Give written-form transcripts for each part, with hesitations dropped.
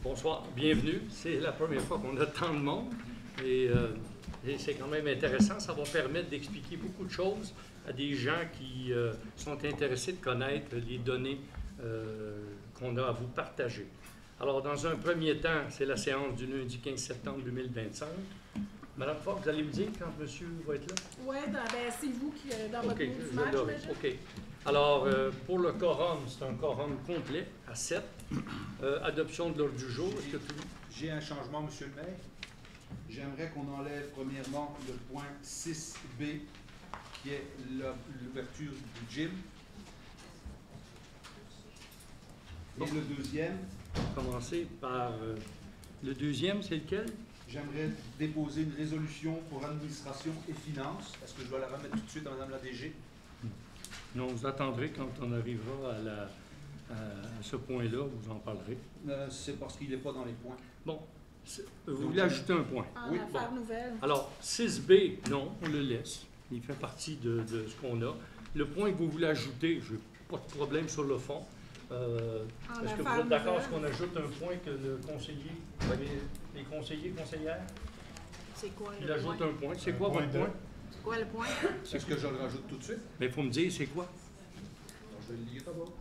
Bonsoir, bienvenue. C'est la première fois qu'on a tant de monde et c'est quand même intéressant. Ça va permettre d'expliquer beaucoup de choses à des gens qui sont intéressés de connaître les données qu'on a à vous partager. Alors, dans un premier temps, c'est la séance du lundi 15 septembre 2025. Madame Fox, vous allez me dire quand monsieur va être là? Oui, c'est vous qui, dans votre OK, mouvement, j'imagine. OK. Alors, pour le quorum, c'est un quorum complet à 7. Adoption de l'ordre du jour. Est-ce que J'ai un changement, Monsieur le maire. J'aimerais qu'on enlève premièrement le point 6B, qui est l'ouverture du gym. Et le deuxième, commencer par le deuxième, c'est lequel? j'aimerais déposer une résolution pour administration et finances. Est-ce que je dois la remettre tout de suite à Mme la DG? Non, vous attendrez quand on arrivera à ce point-là, vous en parlerez. C'est parce qu'il n'est pas dans les points. Bon, vous voulez ajouter un point? En Oui, affaires nouvelles. Alors, 6B, non, on le laisse. Il fait partie de ce qu'on a. Le point que vous voulez ajouter, je n'ai pas de problème sur le fond. Est-ce que vous êtes d'accord à ce qu'on ajoute un point que le conseiller, les conseillers, conseillères, C'est quoi il le ajoute point? un point. C'est quoi votre point? C'est quoi le point? Est-ce que je le rajoute tout de suite? Mais il faut me dire, c'est quoi? Alors, je vais le lire d'abord.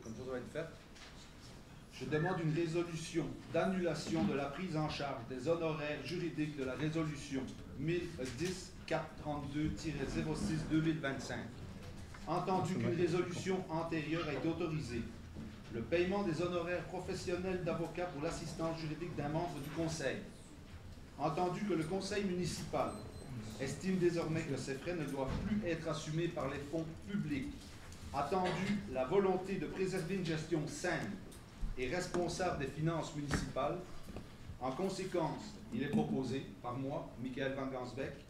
Comme ça va être fait. Je demande une résolution d'annulation de la prise en charge des honoraires juridiques de la résolution 1010-432-06-2025. Entendu qu'une résolution antérieure a été autorisée, le paiement des honoraires professionnels d'avocat pour l'assistance juridique d'un membre du Conseil. Entendu que le Conseil municipal estime désormais que ces frais ne doivent plus être assumés par les fonds publics. Attendu la volonté de préserver une gestion saine et responsable des finances municipales. En conséquence, il est proposé par moi, Michael Van Gansbeck,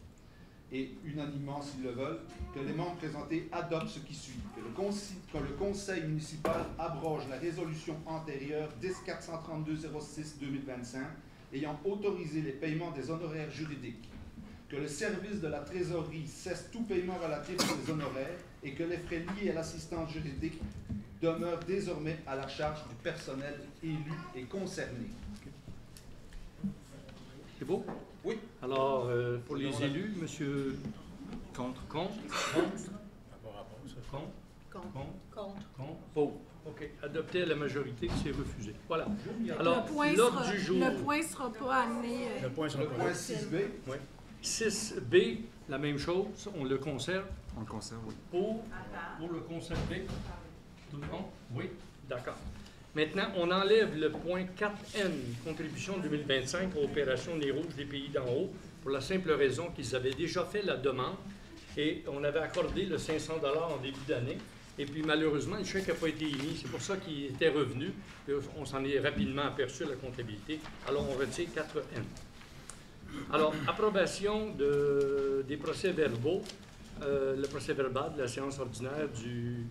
et unanimement s'ils le veulent, que les membres présentés adoptent ce qui suit. Que le conseil municipal abroge la résolution antérieure 10-432-06-2025 ayant autorisé les paiements des honoraires juridiques. Que le service de la trésorerie cesse tout paiement relatif aux honoraires et que les frais liés à l'assistance juridique demeurent désormais à la charge du personnel élu et concerné. C'est beau? Oui. Alors, pour les élus, monsieur... Contre. Contre. Contre. Contre. Contre. Contre. Pour. OK. Adopté à la majorité, c'est refusé. Voilà. Alors, Le point l'ordre du jour... Le point ne sera pas amené. Le point 6B. Oui. 6B, la même chose, on le conserve. On le conserve, oui. Pour le conserver. Tout le monde? Oui. D'accord. Maintenant, on enlève le point 4N, contribution 2025 aux opérations Nez Rouge des pays d'en haut, pour la simple raison qu'ils avaient déjà fait la demande et on avait accordé le 500 $ en début d'année. Et puis, malheureusement, le chèque n'a pas été émis. C'est pour ça qu'il était revenu. Et on s'en est rapidement aperçu à la comptabilité. Alors, on retire 4N. Alors, approbation des procès-verbaux. Le procès-verbal de la séance ordinaire du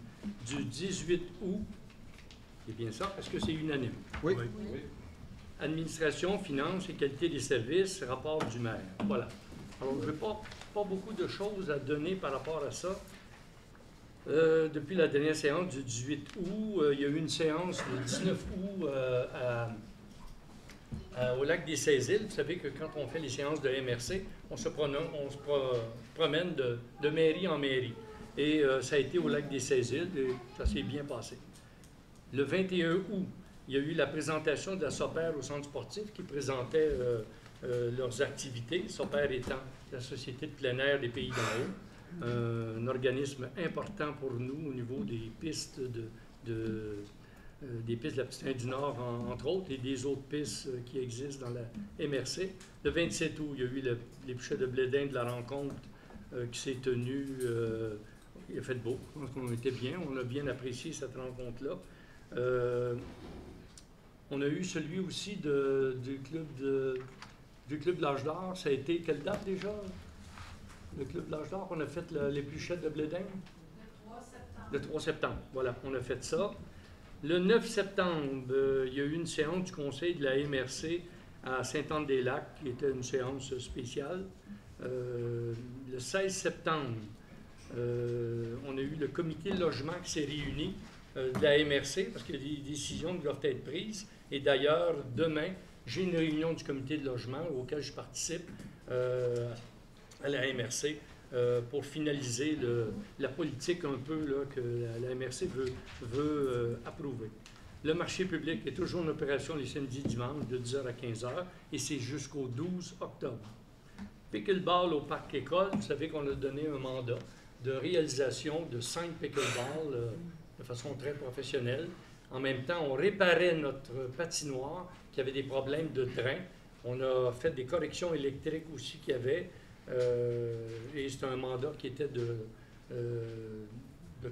18 août. C'est bien ça? Est-ce que c'est unanime? Oui. Oui. Administration, finances et qualité des services, rapport du maire. Voilà. Alors, je n'ai pas beaucoup de choses à donner par rapport à ça. Depuis la dernière séance du 18 août, il y a eu une séance le 19 août au lac des 16 îles. Vous savez que quand on fait les séances de MRC, on se promène de mairie en mairie. Et ça a été au lac des 16 îles et ça s'est bien passé. Le 21 août, il y a eu la présentation de la SOPER au centre sportif qui présentait leurs activités, SOPER étant la Société de plein air des pays d'en haut, un organisme important pour nous au niveau des pistes des pistes de la Petite-Île du Nord, entre autres, et des autres pistes qui existent dans la MRC. Le 27 août, il y a eu l'épluchet de blé d'Inde de la rencontre qui s'est tenue. Il a fait beau, je pense qu'on était bien, on a bien apprécié cette rencontre-là. On a eu celui aussi du club de l'Âge d'Or. Ça a été quelle date déjà? Le club de l'Âge d'Or, on a fait l'épluchette de blé d'Inde? Le 3 septembre, voilà, on a fait ça. Le 9 septembre, il y a eu une séance du conseil de la MRC à Sainte-Anne-des-Lacs, qui était une séance spéciale. Le 16 septembre, on a eu le comité logement qui s'est réuni de la MRC, parce que des décisions doivent être prises. Et d'ailleurs, demain, j'ai une réunion du comité de logement auquel je participe à la MRC pour finaliser la politique un peu là, que la MRC veut approuver. Le marché public est toujours en opération les samedis et dimanches de 10h à 15h et c'est jusqu'au 12 octobre. Pickleball au Parc École, vous savez qu'on a donné un mandat de réalisation de 5 pickleballs de façon très professionnelle. En même temps, on réparait notre patinoire qui avait des problèmes de drain. On a fait des corrections électriques aussi qu'il y avait. Et c'est un mandat qui était de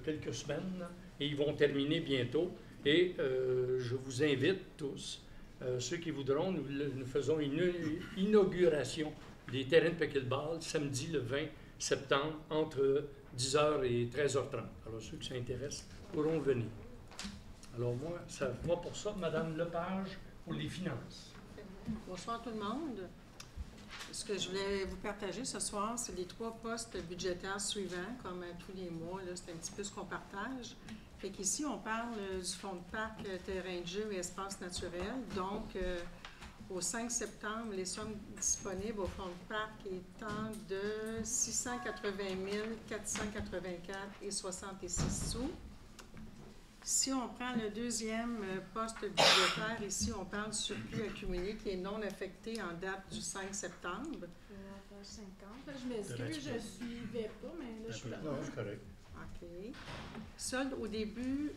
quelques semaines. Et ils vont terminer bientôt. Et je vous invite tous, ceux qui voudront, nous faisons une inauguration des terrains de pickleball samedi le 20 septembre entre 10h et 13h30. Alors ceux qui s'intéressent pourront venir. Alors moi, ça va pour ça, Madame Lepage, pour les finances. Bonsoir tout le monde. Ce que je voulais vous partager ce soir, c'est les 3 postes budgétaires suivants, comme tous les mois, c'est un petit peu ce qu'on partage. Fait qu'ici, on parle du fonds de parc, terrain de jeu et espace naturel. Donc, au 5 septembre, les sommes disponibles au fonds de parc étant de 680 484,66 sous. Si on prend le deuxième poste budgétaire, ici, on parle du surplus accumulé qui est non affecté en date du 5 septembre. 50. Je m'excuse, je ne suivais pas, mais là, je suis là. Non, c'est correct. OK. Solde au début,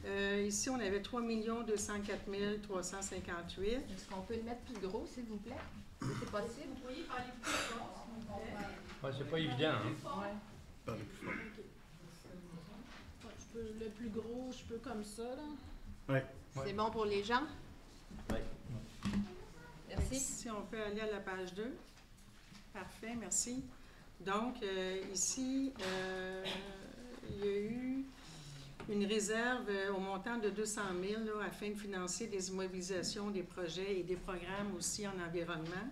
ici, on avait 3 204 358. Est-ce qu'on peut le mettre plus gros, s'il vous plaît? C'est possible? Vous pourriez parler plus fort, s'il vous plaît. Ouais, c'est pas évident, hein? Ouais. Parlez plus fort. Je peux, le plus gros, je peux comme ça, là. Oui. C'est bon pour les gens? Oui. Merci. Si on peut aller à la page 2. Parfait, merci. Donc, ici, il y a eu une réserve au montant de 200 000 là, afin de financer des immobilisations, des projets et des programmes aussi en environnement.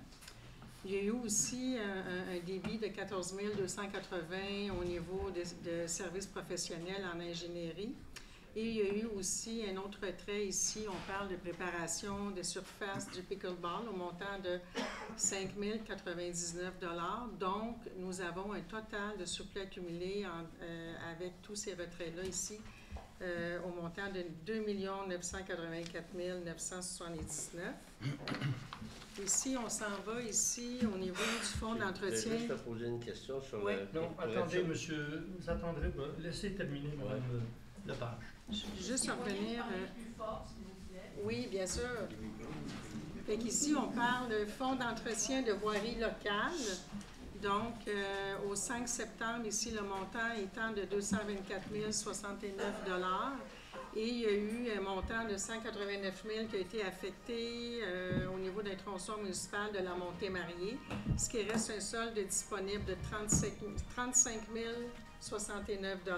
Il y a eu aussi un débit de 14 280 au niveau de services professionnels en ingénierie. Et il y a eu aussi un autre trait ici, on parle de préparation de surface du pickleball au montant de 5 099 $. Donc, nous avons un total de surplus accumulé avec tous ces retraits-là ici au montant de 2 984 979 $. Ici, on s'en va ici au niveau du fonds d'entretien. Je vais juste te poser une question sur Oui. Non, attendez, monsieur, vous attendrez, laissez terminer, Madame Lepage. Juste revenir. Plus fort, s'il vous plaît. Oui, bien sûr. Fait qu'ici, on parle de fonds d'entretien de voirie locale. Donc, au 5 septembre, ici, le montant étant de 224 069 $. Et il y a eu un montant de 189 000 qui a été affecté au niveau d'un tronçon municipal de la Montée-Mariée, ce qui reste un solde disponible de 35 069 $.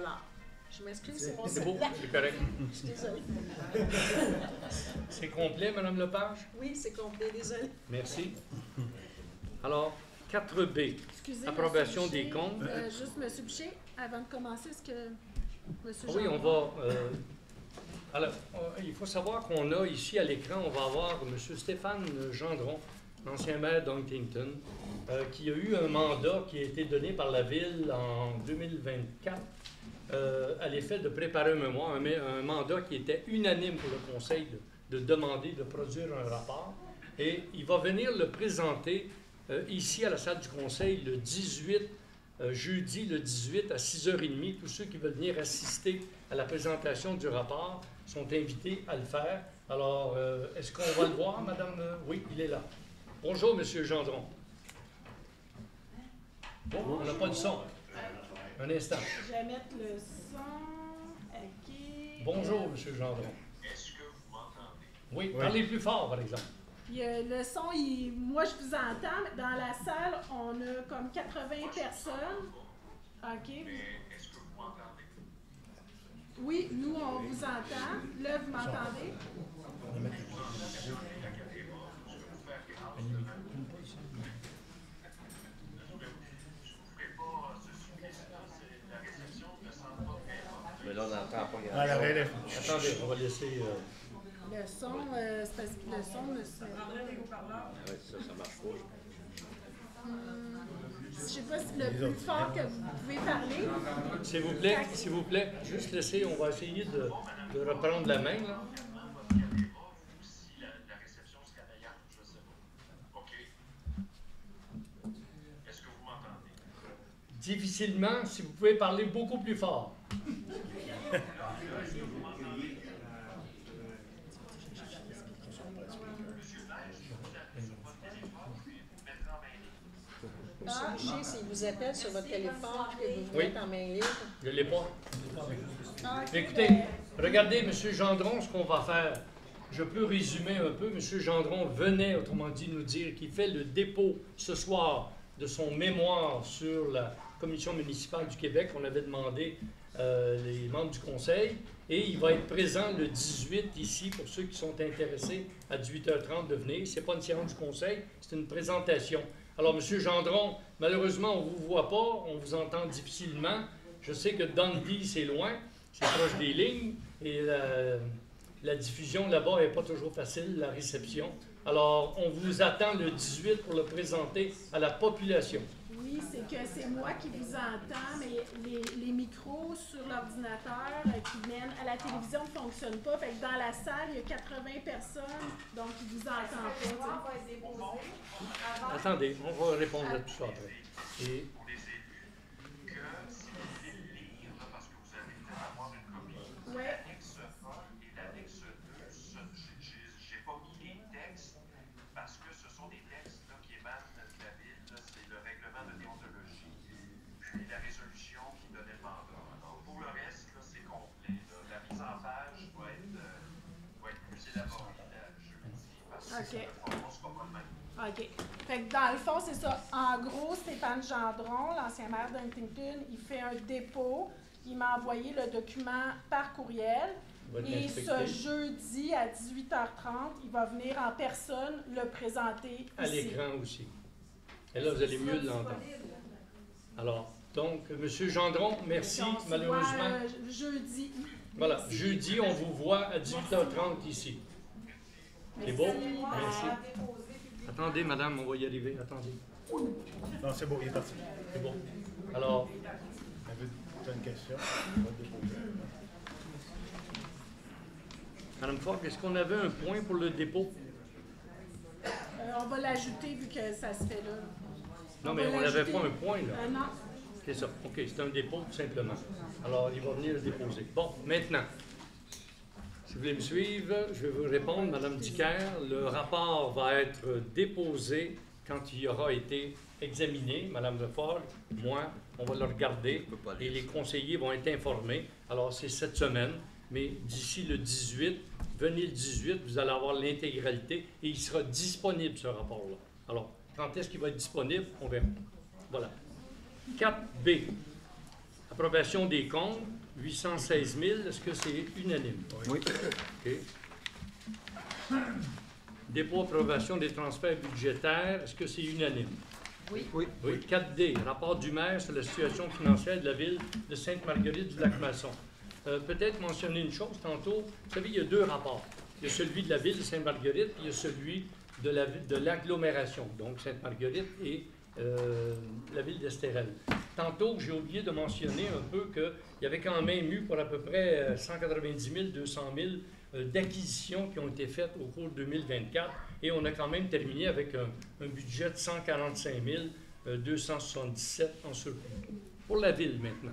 Je m'excuse, c'est mon C'est beau, cellulaire. c'est correct. Je suis désolée. C'est complet, Madame Lepage? Oui, c'est complet, désolée. Merci. Alors, 4B, Excusez, approbation Monsieur des Boucher, comptes. juste, M. Boucher, avant de commencer, est-ce que M. Oui, on va... alors, il faut savoir qu'on a ici à l'écran, on va avoir M. Stéphane Gendron, ancien maire d'Huntington, qui a eu un mandat qui a été donné par la Ville en 2024 à l'effet de préparer un mémoire, un mandat qui était unanime pour le Conseil de demander de produire un rapport. Et il va venir le présenter ici à la salle du Conseil le 18, jeudi le 18 à 6h30. Tous ceux qui veulent venir assister à la présentation du rapport sont invités à le faire. Alors, est-ce qu'on va le voir, Madame? Oui, il est là. Bonjour, Monsieur Gendron. Bon, on n'a pas de son. Un instant. Je vais mettre le son. OK. Bonjour, Monsieur Gendron. Est-ce que vous m'entendez? Oui, parlez plus fort, par exemple. Le son, moi, je vous entends, mais dans la salle, on a comme 80 personnes. OK. Mais est-ce que vous m'entendez? Oui, nous, on vous entend. Là, vous m'entendez? Mais là, on n'entend pas Ah, la grand-chose. relève. Attendez, on va laisser... Le son, c'est parce que le son ne se met pas. Ouais, ça marche pas. Je sais pas si le plus fort que vous pouvez parler. S'il vous plaît, juste laisser, on va essayer de reprendre la main, là. Ou si la réception serait meilleure, je sais pas. OK. Est-ce que vous m'entendez? Difficilement, si vous pouvez parler beaucoup plus fort. Ah, je sais, s'il vous appelle sur votre téléphone, que vous Oui. êtes en main libre. Je ne l'ai pas. Ah, ok, Écoutez, regardez, M. Gendron, ce qu'on va faire. Je peux résumer un peu. M. Gendron venait, autrement dit, nous dire qu'il fait le dépôt ce soir de son mémoire sur la Commission municipale du Québec. On avait demandé les membres du Conseil. Et il va être présent le 18 ici pour ceux qui sont intéressés à 18h30 de venir. Ce n'est pas une séance du Conseil, c'est une présentation. Alors, M. Gendron, malheureusement, on ne vous voit pas, on vous entend difficilement. Je sais que Dundee, c'est loin, c'est proche des lignes, et la diffusion là-bas n'est pas toujours facile, la réception. Alors, on vous attend le 18 pour le présenter à la population. Oui, c'est que c'est moi qui vous entends, mais les micros sur l'ordinateur qui mènent à la télévision ne fonctionnent pas. Fait que dans la salle, il y a 80 personnes, donc ils ne vous entendent pas. Attendez, on va répondre à tout ça après. Et Pour les élus, que si vous voulez le lire, là, parce que vous allez peut-être avoir une copie, Ouais. l'annexe 1 et l'annexe 2, j'ai pas mis les textes parce que ce sont des textes là, qui émanent de la ville. Là, c'est le règlement de déontologie, puis la résolution qui donnait le mandat. Alors, pour le reste, là, c'est complet. Là. La mise en page va être plus élaborée jeudi parce que OK. le format sera pas le même. OK. Fait que dans le fond, c'est ça. En gros, Stéphane Gendron, l'ancien maire d'Huntington, il fait un dépôt. Il m'a envoyé le document par courriel. va être Et inspecté ce jeudi à 18h30, il va venir en personne le présenter à ici. l'écran aussi. Et là, vous allez mieux l'entendre. Alors, donc, M. Gendron, merci. Donc, tu Malheureusement, vois, jeudi. voilà, jeudi, on vous voit à 18h30 ici. C'est beau? Merci. Attendez, madame, on va y arriver. Attendez. Non, c'est beau, il est parti. C'est bon. Alors, Tu as une question? On va te déposer. Mme Fogg, est-ce qu'on avait un point pour le dépôt? On va l'ajouter vu que ça se fait là. Non, On mais va on n'avait l'ajouter. pas un point, là. Non. C'est ça. OK, c'est un dépôt, tout simplement. Alors, il va venir le déposer. Bon, maintenant, si vous voulez me suivre, je vais vous répondre, Mme Dicker. Le rapport va être déposé quand il aura été examiné. Mme Lefort, moi, on va le regarder et les conseillers vont être informés. Alors, c'est cette semaine, mais d'ici le 18, venez le 18, vous allez avoir l'intégralité et il sera disponible, ce rapport-là. Alors, quand est-ce qu'il va être disponible? On verra. Voilà. 4B. Approbation des comptes, 816 000. Est-ce que c'est unanime? Oui. OK. Dépôt approbation des transferts budgétaires, est-ce que c'est unanime? Oui. Oui. 4D. Rapport du maire sur la situation financière de la ville de Sainte-Marguerite-du-Lac-Masson. Peut-être mentionner une chose tantôt. Vous savez, il y a deux rapports. Il y a celui de la ville de Sainte-Marguerite, il y a celui de l'agglomération, donc Sainte-Marguerite et la ville d'Estérel. Tantôt, j'ai oublié de mentionner un peu qu'il y avait quand même eu pour à peu près 190 000, 200 000 d'acquisitions qui ont été faites au cours de 2024 et on a quand même terminé avec un budget de 145 277 en surplus. Pour la ville maintenant,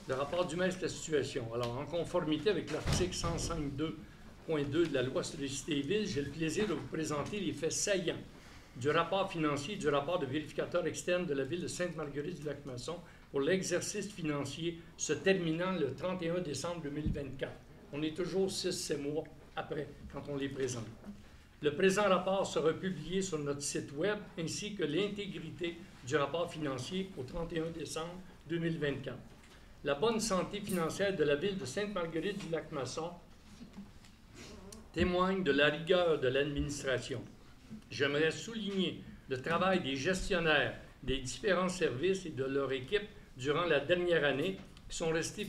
le rapport du maire de la situation. Alors, en conformité avec l'article 105.2 de la loi sur les cités et villes, j'ai le plaisir de vous présenter les faits saillants du rapport financier et du rapport de vérificateur externe de la ville de Sainte-Marguerite-du-Lac-Masson pour l'exercice financier se terminant le 31 décembre 2024. On est toujours 6-7 mois après quand on les présente. Le présent rapport sera publié sur notre site Web ainsi que l'intégrité du rapport financier au 31 décembre 2024. La bonne santé financière de la ville de Sainte-Marguerite-du-Lac-Masson témoigne de la rigueur de l'administration. J'aimerais souligner le travail des gestionnaires des différents services et de leur équipe durant la dernière année qui sont restés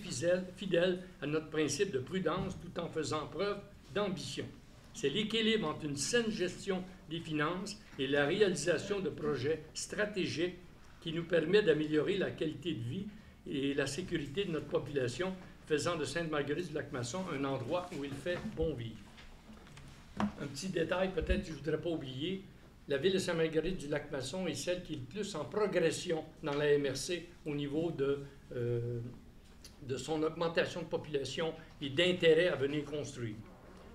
fidèles à notre principe de prudence tout en faisant preuve d'ambition. C'est l'équilibre entre une saine gestion des finances et la réalisation de projets stratégiques qui nous permet d'améliorer la qualité de vie et la sécurité de notre population, faisant de Sainte-Marguerite-du-Lac-Masson un endroit où il fait bon vivre. Un petit détail peut-être que je ne voudrais pas oublier, la ville de Sainte-Marguerite-du-Lac-Masson est celle qui est le plus en progression dans la MRC au niveau de son augmentation de population et d'intérêt à venir construire.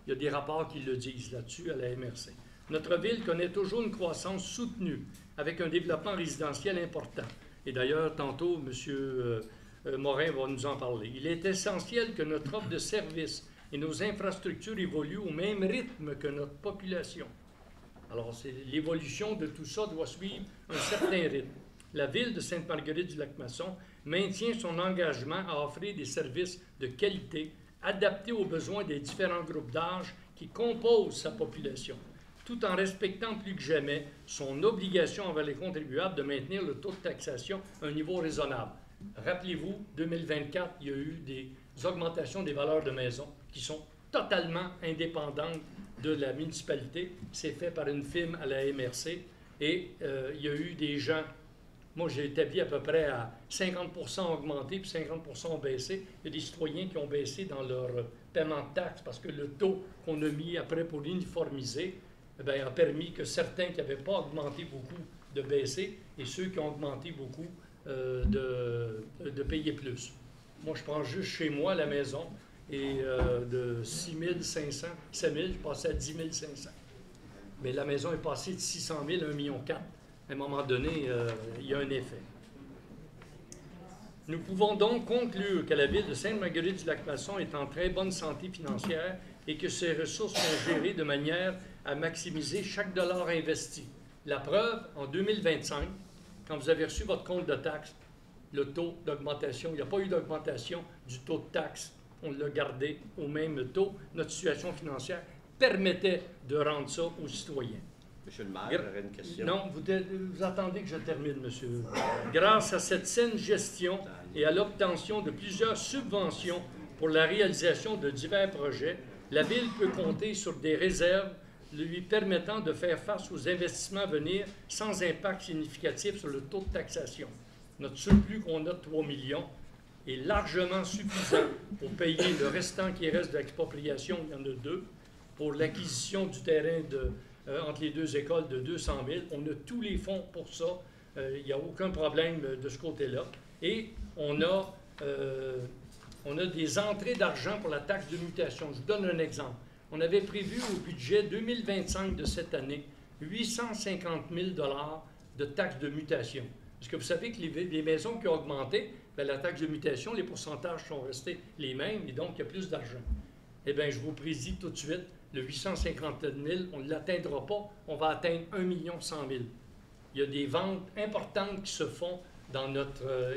Il y a des rapports qui le disent là-dessus à la MRC. Notre ville connaît toujours une croissance soutenue avec un développement résidentiel important. Et d'ailleurs, tantôt, M. Morin va nous en parler. Il est essentiel que notre offre de services et nos infrastructures évoluent au même rythme que notre population. Alors, l'évolution de tout ça doit suivre un certain rythme. La ville de Sainte-Marguerite-du-Lac-Masson maintient son engagement à offrir des services de qualité adaptés aux besoins des différents groupes d'âge qui composent sa population, tout en respectant plus que jamais son obligation envers les contribuables de maintenir le taux de taxation à un niveau raisonnable. Rappelez-vous, 2024, il y a eu des augmentations des valeurs de maison qui sont totalement indépendantes de la municipalité. C'est fait par une firme à la MRC et il y a eu des gens, moi j'ai établi à peu près à 50% augmenté puis 50% baissé. Il y a des citoyens qui ont baissé dans leur paiement de taxes parce que le taux qu'on a mis après pour l'uniformiser a permis que certains qui n'avaient pas augmenté beaucoup de baisser et ceux qui ont augmenté beaucoup de payer plus. Moi, je prends juste chez moi la maison et de 6 500, 7 000, je passais à 10 500. Mais la maison est passée de 600 000 à 1,4 million. À un moment donné, il y a un effet. Nous pouvons donc conclure que la ville de Sainte-Marguerite-du-Lac-Masson est en très bonne santé financière et que ses ressources sont gérées de manière à maximiser chaque dollar investi. La preuve, en 2025, quand vous avez reçu votre compte de taxe, le taux d'augmentation, il n'y a pas eu d'augmentation du taux de taxe. On l'a gardé au même taux. Notre situation financière permettait de rendre ça aux citoyens. Monsieur le maire, j'aurais une question. Non, vous attendez que je termine, monsieur. Grâce à cette saine gestion et à l'obtention de plusieurs subventions pour la réalisation de divers projets, la Ville peut compter sur des réserves lui permettant de faire face aux investissements à venir sans impact significatif sur le taux de taxation. Notre surplus qu'on a de 3 millions est largement suffisant pour payer le restant qui reste de l'expropriation, il y en a 2, pour l'acquisition du terrain entre les deux écoles de 200 000. On a tous les fonds pour ça. Il n'y a aucun problème de ce côté-là. Et on a des entrées d'argent pour la taxe de mutation. Je vous donne un exemple. On avait prévu au budget 2025 de cette année 850 000 $ de taxe de mutation. Parce que vous savez que les maisons qui ont augmenté, bien, la taxe de mutation, les pourcentages sont restés les mêmes et donc il y a plus d'argent. Eh bien, je vous prédis tout de suite, le 850 000, on ne l'atteindra pas, on va atteindre 1 100 000. Il y a des ventes importantes qui se font dans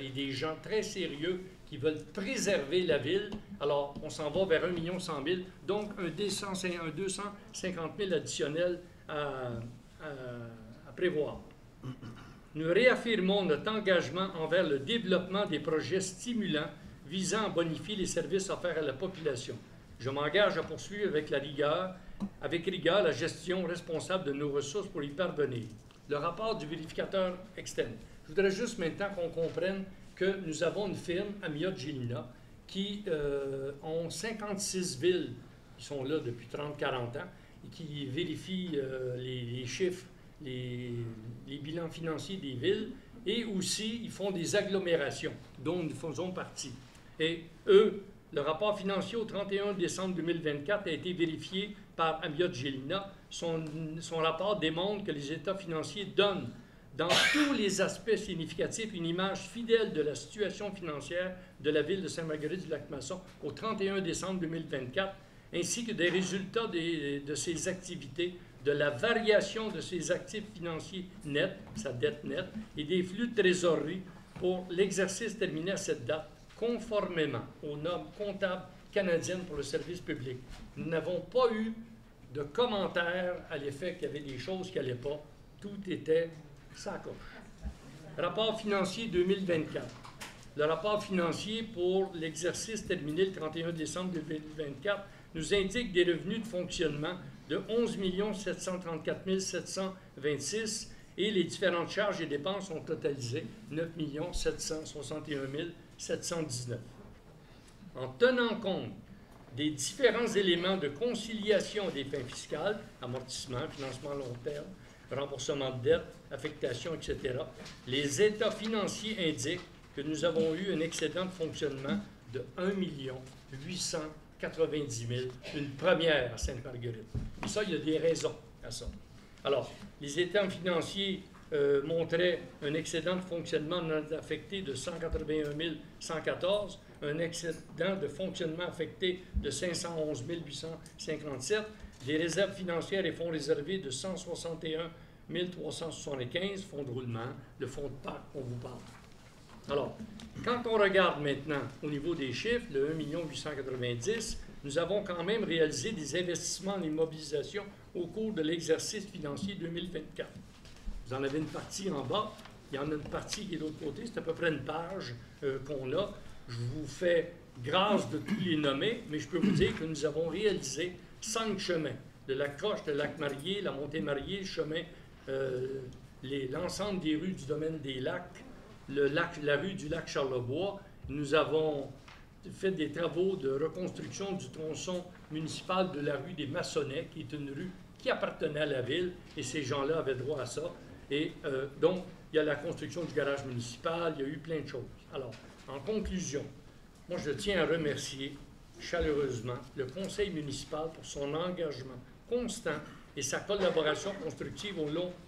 et des gens très sérieux qui veulent préserver la ville. Alors, on s'en va vers 1 100 000, donc un 250 000 additionnel à prévoir. Nous réaffirmons notre engagement envers le développement des projets stimulants visant à bonifier les services offerts à la population. Je m'engage à poursuivre avec rigueur la gestion responsable de nos ressources pour y parvenir. Le rapport du vérificateur externe. Je voudrais juste maintenant qu'on comprenne que nous avons une firme, Amiot-Gélina, qui ont 56 villes qui sont là depuis 30-40 ans et qui vérifient les chiffres, les bilans financiers des villes et aussi ils font des agglomérations dont nous faisons partie. Et eux, le rapport financier au 31 décembre 2024 a été vérifié par Amiot-Gélina. Son rapport démontre que les états financiers donnent dans tous les aspects significatifs une image fidèle de la situation financière de la ville de Sainte-Marguerite-du-Lac-Masson au 31 décembre 2024, ainsi que des résultats de ses activités, de la variation de ses actifs financiers nets, sa dette nette, et des flux de trésorerie pour l'exercice terminé à cette date, conformément aux normes comptables canadiennes pour le service public. Nous n'avons pas eu de commentaires à l'effet qu'il y avait des choses qui n'allaient pas. Tout était ça coche. Rapport financier 2024. le rapport financier pour l'exercice terminé le 31 décembre 2024 nous indique des revenus de fonctionnement de 11 734 726 et les différentes charges et dépenses ont totalisé 9 761 719. En tenant compte des différents éléments de conciliation des fins fiscales, amortissement, financement à long terme, remboursement de dettes, affectation, etc., les états financiers indiquent que nous avons eu un excédent de fonctionnement de 1 890 000, une première à Sainte-Marguerite. Et ça, il y a des raisons à ça. Alors, les états financiers montraient un excédent de fonctionnement non affecté de 181 114, un excédent de fonctionnement affecté de 511 857, des réserves financières et fonds réservés de 161 375, fonds de roulement, le fonds de PAC qu'on vous parle. Alors, quand on regarde maintenant au niveau des chiffres, le 1 890 000, nous avons quand même réalisé des investissements en immobilisation au cours de l'exercice financier 2024. Vous en avez une partie en bas, il y en a une partie qui est de l'autre côté, c'est à peu près une page qu'on a. Je vous fais grâce de tous les nommer, mais je peux vous dire que nous avons réalisé 5 chemins. Le lac Croche, le lac Marié, la montée Marié, le chemin, l'ensemble des rues du domaine des lacs, la rue du lac Charlebois. Nous avons fait des travaux de reconstruction du tronçon municipal de la rue des Maçonnets, qui est une rue qui appartenait à la ville, et ces gens-là avaient droit à ça. Et donc, il y a la construction du garage municipal, il y a eu plein de choses. Alors, en conclusion, moi, je tiens à remercier chaleureusement le conseil municipal pour son engagement constant et sa collaboration constructive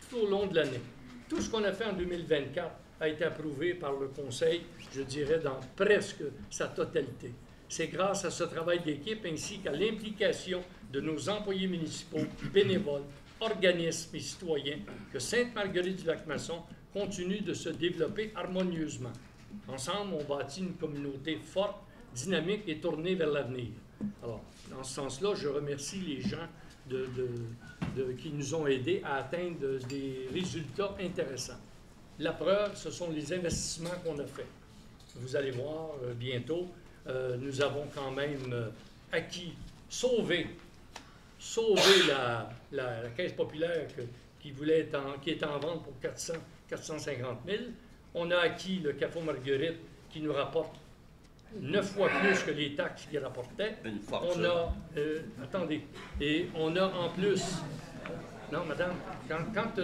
tout au long de l'année. Tout ce qu'on a fait en 2024 a été approuvé par le conseil, je dirais, dans presque sa totalité. C'est grâce à ce travail d'équipe ainsi qu'à l'implication de nos employés municipaux, bénévoles, organismes et citoyens que Sainte-Marguerite-du-Lac-Masson continue de se développer harmonieusement. Ensemble, on bâtit une communauté forte, dynamique et tournée vers l'avenir. Alors, dans ce sens-là, je remercie les gens qui nous ont aidés à atteindre des résultats intéressants. La preuve, ce sont les investissements qu'on a faits. Vous allez voir bientôt, nous avons quand même sauvé la Caisse populaire qui est en vente pour 450 000. On a acquis le Café Marguerite qui nous rapporte 9 fois plus que les taxes qu'il rapportait. Une fortune. Attendez. Et on a en plus... Non, madame, quand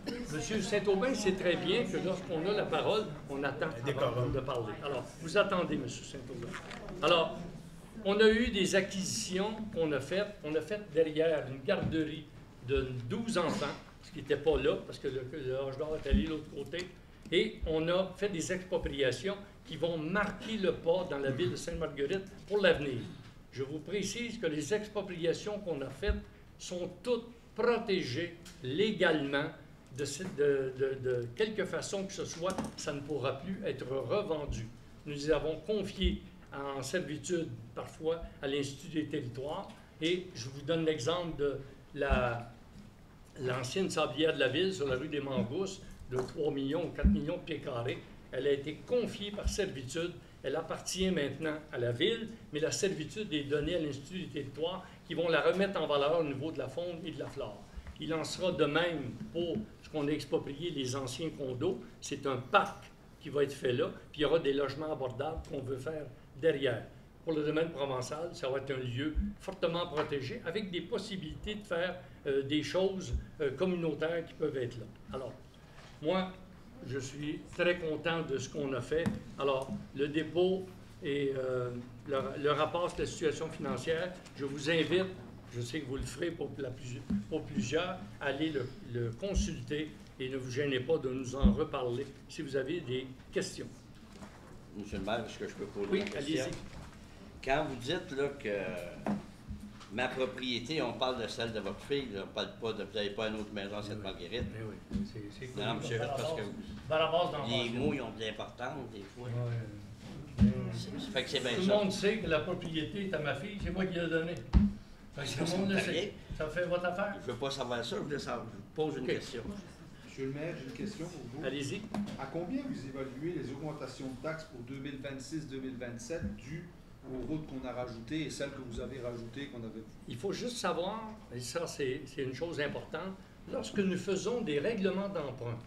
M. Saint-Aubin sait très bien que lorsqu'on a la parole, on attend avant de parler. Alors, vous attendez, M. Saint-Aubin. Alors, on a eu des acquisitions qu'on a faites. On a fait derrière une garderie de 12 enfants, ce qui n'était pas là, parce que le âge d'or est allé de l'autre côté. Et on a fait des expropriations qui vont marquer le pas dans la ville de Sainte-Marguerite pour l'avenir. Je vous précise que les expropriations qu'on a faites sont toutes protégées légalement de quelque façon que ce soit, ça ne pourra plus être revendu. Nous les avons confiés en servitude parfois à l'Institut des territoires et je vous donne l'exemple de l'ancienne sablière de la ville sur la rue des Mangousses de 3 millions ou 4 millions de pieds carrés. Elle a été confiée par servitude. Elle appartient maintenant à la ville, mais la servitude est donnée à l'Institut des territoires qui vont la remettre en valeur au niveau de la faune et de la flore. Il en sera de même pour ce qu'on a exproprié, les anciens condos. C'est un parc qui va être fait là, puis il y aura des logements abordables qu'on veut faire derrière. Pour le domaine provençal, ça va être un lieu fortement protégé avec des possibilités de faire des choses communautaires qui peuvent être là. Alors, moi, je suis très content de ce qu'on a fait. Alors, le dépôt et le rapport sur la situation financière, je vous invite, je sais que vous le ferez pour plusieurs, à aller le consulter et ne vous gênez pas de nous en reparler si vous avez des questions. Monsieur le maire, est-ce que je peux poser une question? Oui, allez-y. Quand vous dites là, que ma propriété, on parle de celle de votre fille, là, on parle pas de, vous n'avez pas une autre maison à Sainte-Marguerite. Oui, c'est cool. Non, monsieur, parce que les mots, ils ont de l'importance, des fois. Ça fait que c'est bien ça. Tout le monde sait que la propriété est à ma fille, c'est moi qui l'ai donnée. Tout le monde le sait. Ça fait votre affaire? Je ne veux pas savoir ça, je vous pose une question. Monsieur le maire, j'ai une question pour vous. Allez-y. À combien vous évaluez les augmentations de taxes pour 2026-2027 dues aux routes qu'on a rajoutées et celles que vous avez rajoutées qu'on avait... Il faut juste savoir, et ça c'est une chose importante, lorsque nous faisons des règlements d'emprunt,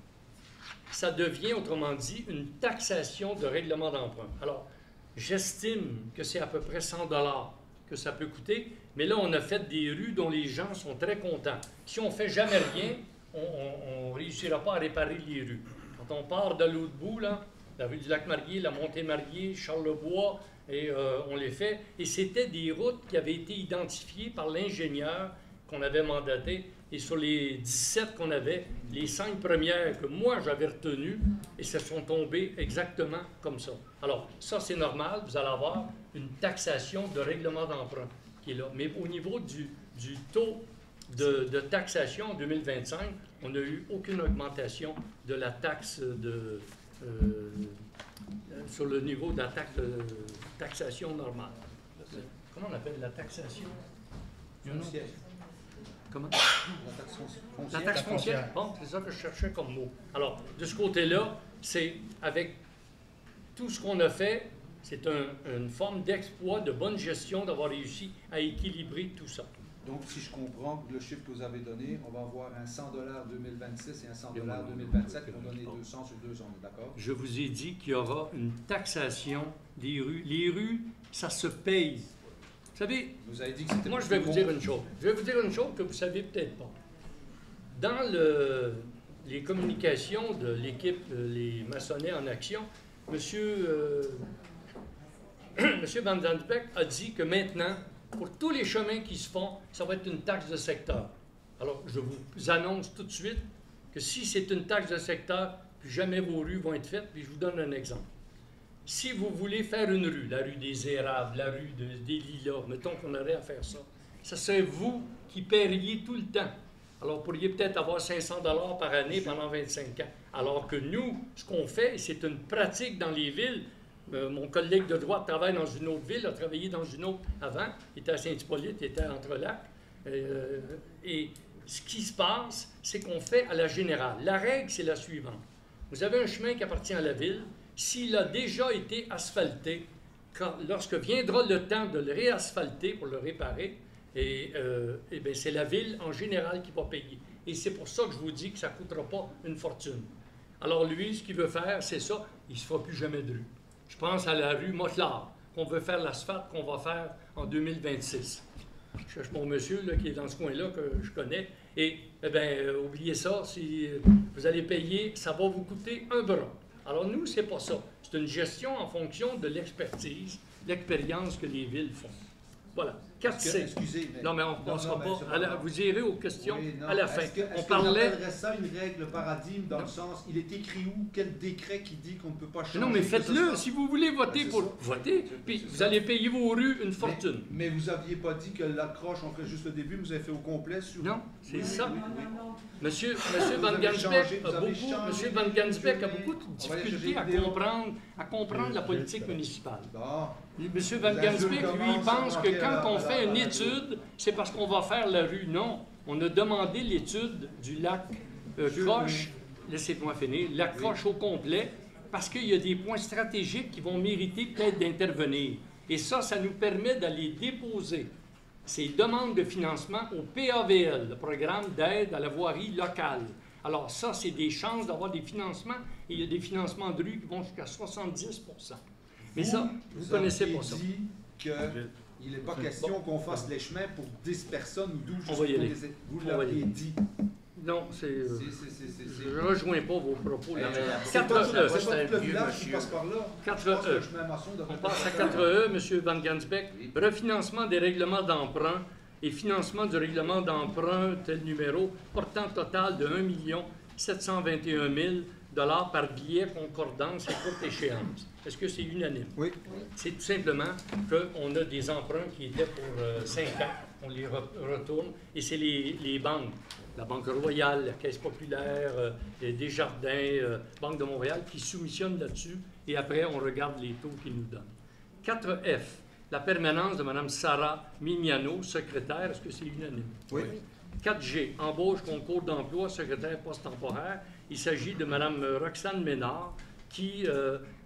ça devient, autrement dit, une taxation de règlement d'emprunt. Alors, j'estime que c'est à peu près 100 $ que ça peut coûter, mais là, on a fait des rues dont les gens sont très contents. Si on ne fait jamais rien, on ne réussira pas à réparer les rues. Quand on part de l'autre bout, là, la rue du Lac-Marié, la Montée-Marié, Charlebois, et on les fait. Et c'était des routes qui avaient été identifiées par l'ingénieur qu'on avait mandaté. Et sur les 17 qu'on avait, les 5 premières que moi j'avais retenues, et se sont tombées exactement comme ça. Alors, ça c'est normal, vous allez avoir une taxation de règlement d'emprunt qui est là. Mais au niveau du taux de taxation en 2025, on n'a eu aucune augmentation de la taxe sur le niveau de la taxation normale. Comment on appelle la taxation? Foncière. Comment? La taxe foncière. La taxe foncière. Bon, c'est ça que je cherchais comme mot. Alors, de ce côté-là, c'est avec tout ce qu'on a fait, c'est une forme d'exploit, de bonne gestion d'avoir réussi à équilibrer tout ça. Donc, si je comprends le chiffre que vous avez donné, on va avoir un 100 $ 2026 et un 100 $ 2027 qui vont donner 200 sur 200, d'accord? Je vous ai dit qu'il y aura une taxation des rues. Les rues, ça se paye. Vous savez, Vous avez dit que c'était... moi, je vais vous dire une chose. Je vais vous dire une chose que vous ne savez peut-être pas. Dans les communications de l'équipe Les Maçonnets en Action, M. Van Dansbeck a dit que maintenant, pour tous les chemins qui se font, ça va être une taxe de secteur. Alors, je vous annonce tout de suite que si c'est une taxe de secteur, plus jamais vos rues vont être faites. Puis je vous donne un exemple. Si vous voulez faire une rue, la rue des Érables, la rue des Lilas, mettons qu'on aurait à faire ça, ça serait vous qui paieriez tout le temps. Alors, vous pourriez peut-être avoir 500 $ par année pendant 25 ans. Alors que nous, ce qu'on fait, c'est une pratique dans les villes. Mon collègue de droite travaille dans une autre ville, a travaillé dans une autre avant. Il était à Saint-Hippolyte, il était à Entrelacs. Et ce qui se passe, c'est qu'on fait à la générale. La règle, c'est la suivante. Vous avez un chemin qui appartient à la ville. S'il a déjà été asphalté, lorsque viendra le temps de le réasphalter pour le réparer, c'est la ville en général qui va payer. Et c'est pour ça que je vous dis que ça ne coûtera pas une fortune. Alors lui, ce qu'il veut faire, c'est ça, il ne se fera plus jamais de rue. Je pense à la rue Motelard, qu'on veut faire l'asphalte qu'on va faire en 2026. Je cherche mon monsieur là, qui est dans ce coin-là, que je connais. Et, oubliez ça, si vous allez payer, ça va vous coûter un bras. Alors nous, c'est pas ça. C'est une gestion en fonction de l'expertise, l'expérience que les villes font. Voilà. 4C. Excusez, mais... Non, mais on ne sera pas... vous irez aux questions à la fin. On appellerait ça une règle paradigme dans le sens, il est écrit où, quel décret qui dit qu'on ne peut pas changer? Non, mais faites-le. Si vous voulez voter pour... Votez, puis vous allez payer vos rues une fortune. Mais vous n'aviez pas dit que l'accroche, on fait juste le début, vous avez fait au complet sur... Non, c'est ça. Oui. Monsieur Van Gansbeck a beaucoup de difficultés à comprendre la politique municipale. Monsieur Van Gansbeck, lui, il pense que quand on fait une étude, c'est parce qu'on va faire la rue. Non, on a demandé l'étude du lac Croche, laissez-moi finir, lac Croche au complet, parce qu'il y a des points stratégiques qui vont mériter peut-être d'intervenir. Et ça nous permet d'aller déposer ces demandes de financement au PAVL, le programme d'aide à la voirie locale. Alors ça, c'est des chances d'avoir des financements, et il y a des financements de rue qui vont jusqu'à 70 %. Mais ça, vous ne connaissez pas ça. Il n'est pas question qu'on fasse les chemins pour 10 personnes ou 12. On va y aller. Vous l'avez dit. Non, c'est... je ne rejoins pas vos propos. 4E. C'est pas tout le village qui passe par là. 4E. On passe à 4E, M. Van Gansbeck. Refinancement des règlements d'emprunt et financement du règlement d'emprunt, tel numéro, portant total de 1 721 000 $ par billet concordance et courte échéance. Est-ce que c'est unanime? Oui. C'est tout simplement qu'on a des emprunts qui étaient pour 5 ans, on les retourne, et c'est les banques, la Banque Royale, la Caisse populaire, Desjardins, Banque de Montréal, qui soumissionnent là-dessus, et après, on regarde les taux qu'ils nous donnent. 4F, la permanence de Mme Sarah Mignano, secrétaire, est-ce que c'est unanime? Oui. 4G, embauche, concours d'emploi, secrétaire poste temporaire. Il s'agit de Mme Roxane Ménard qui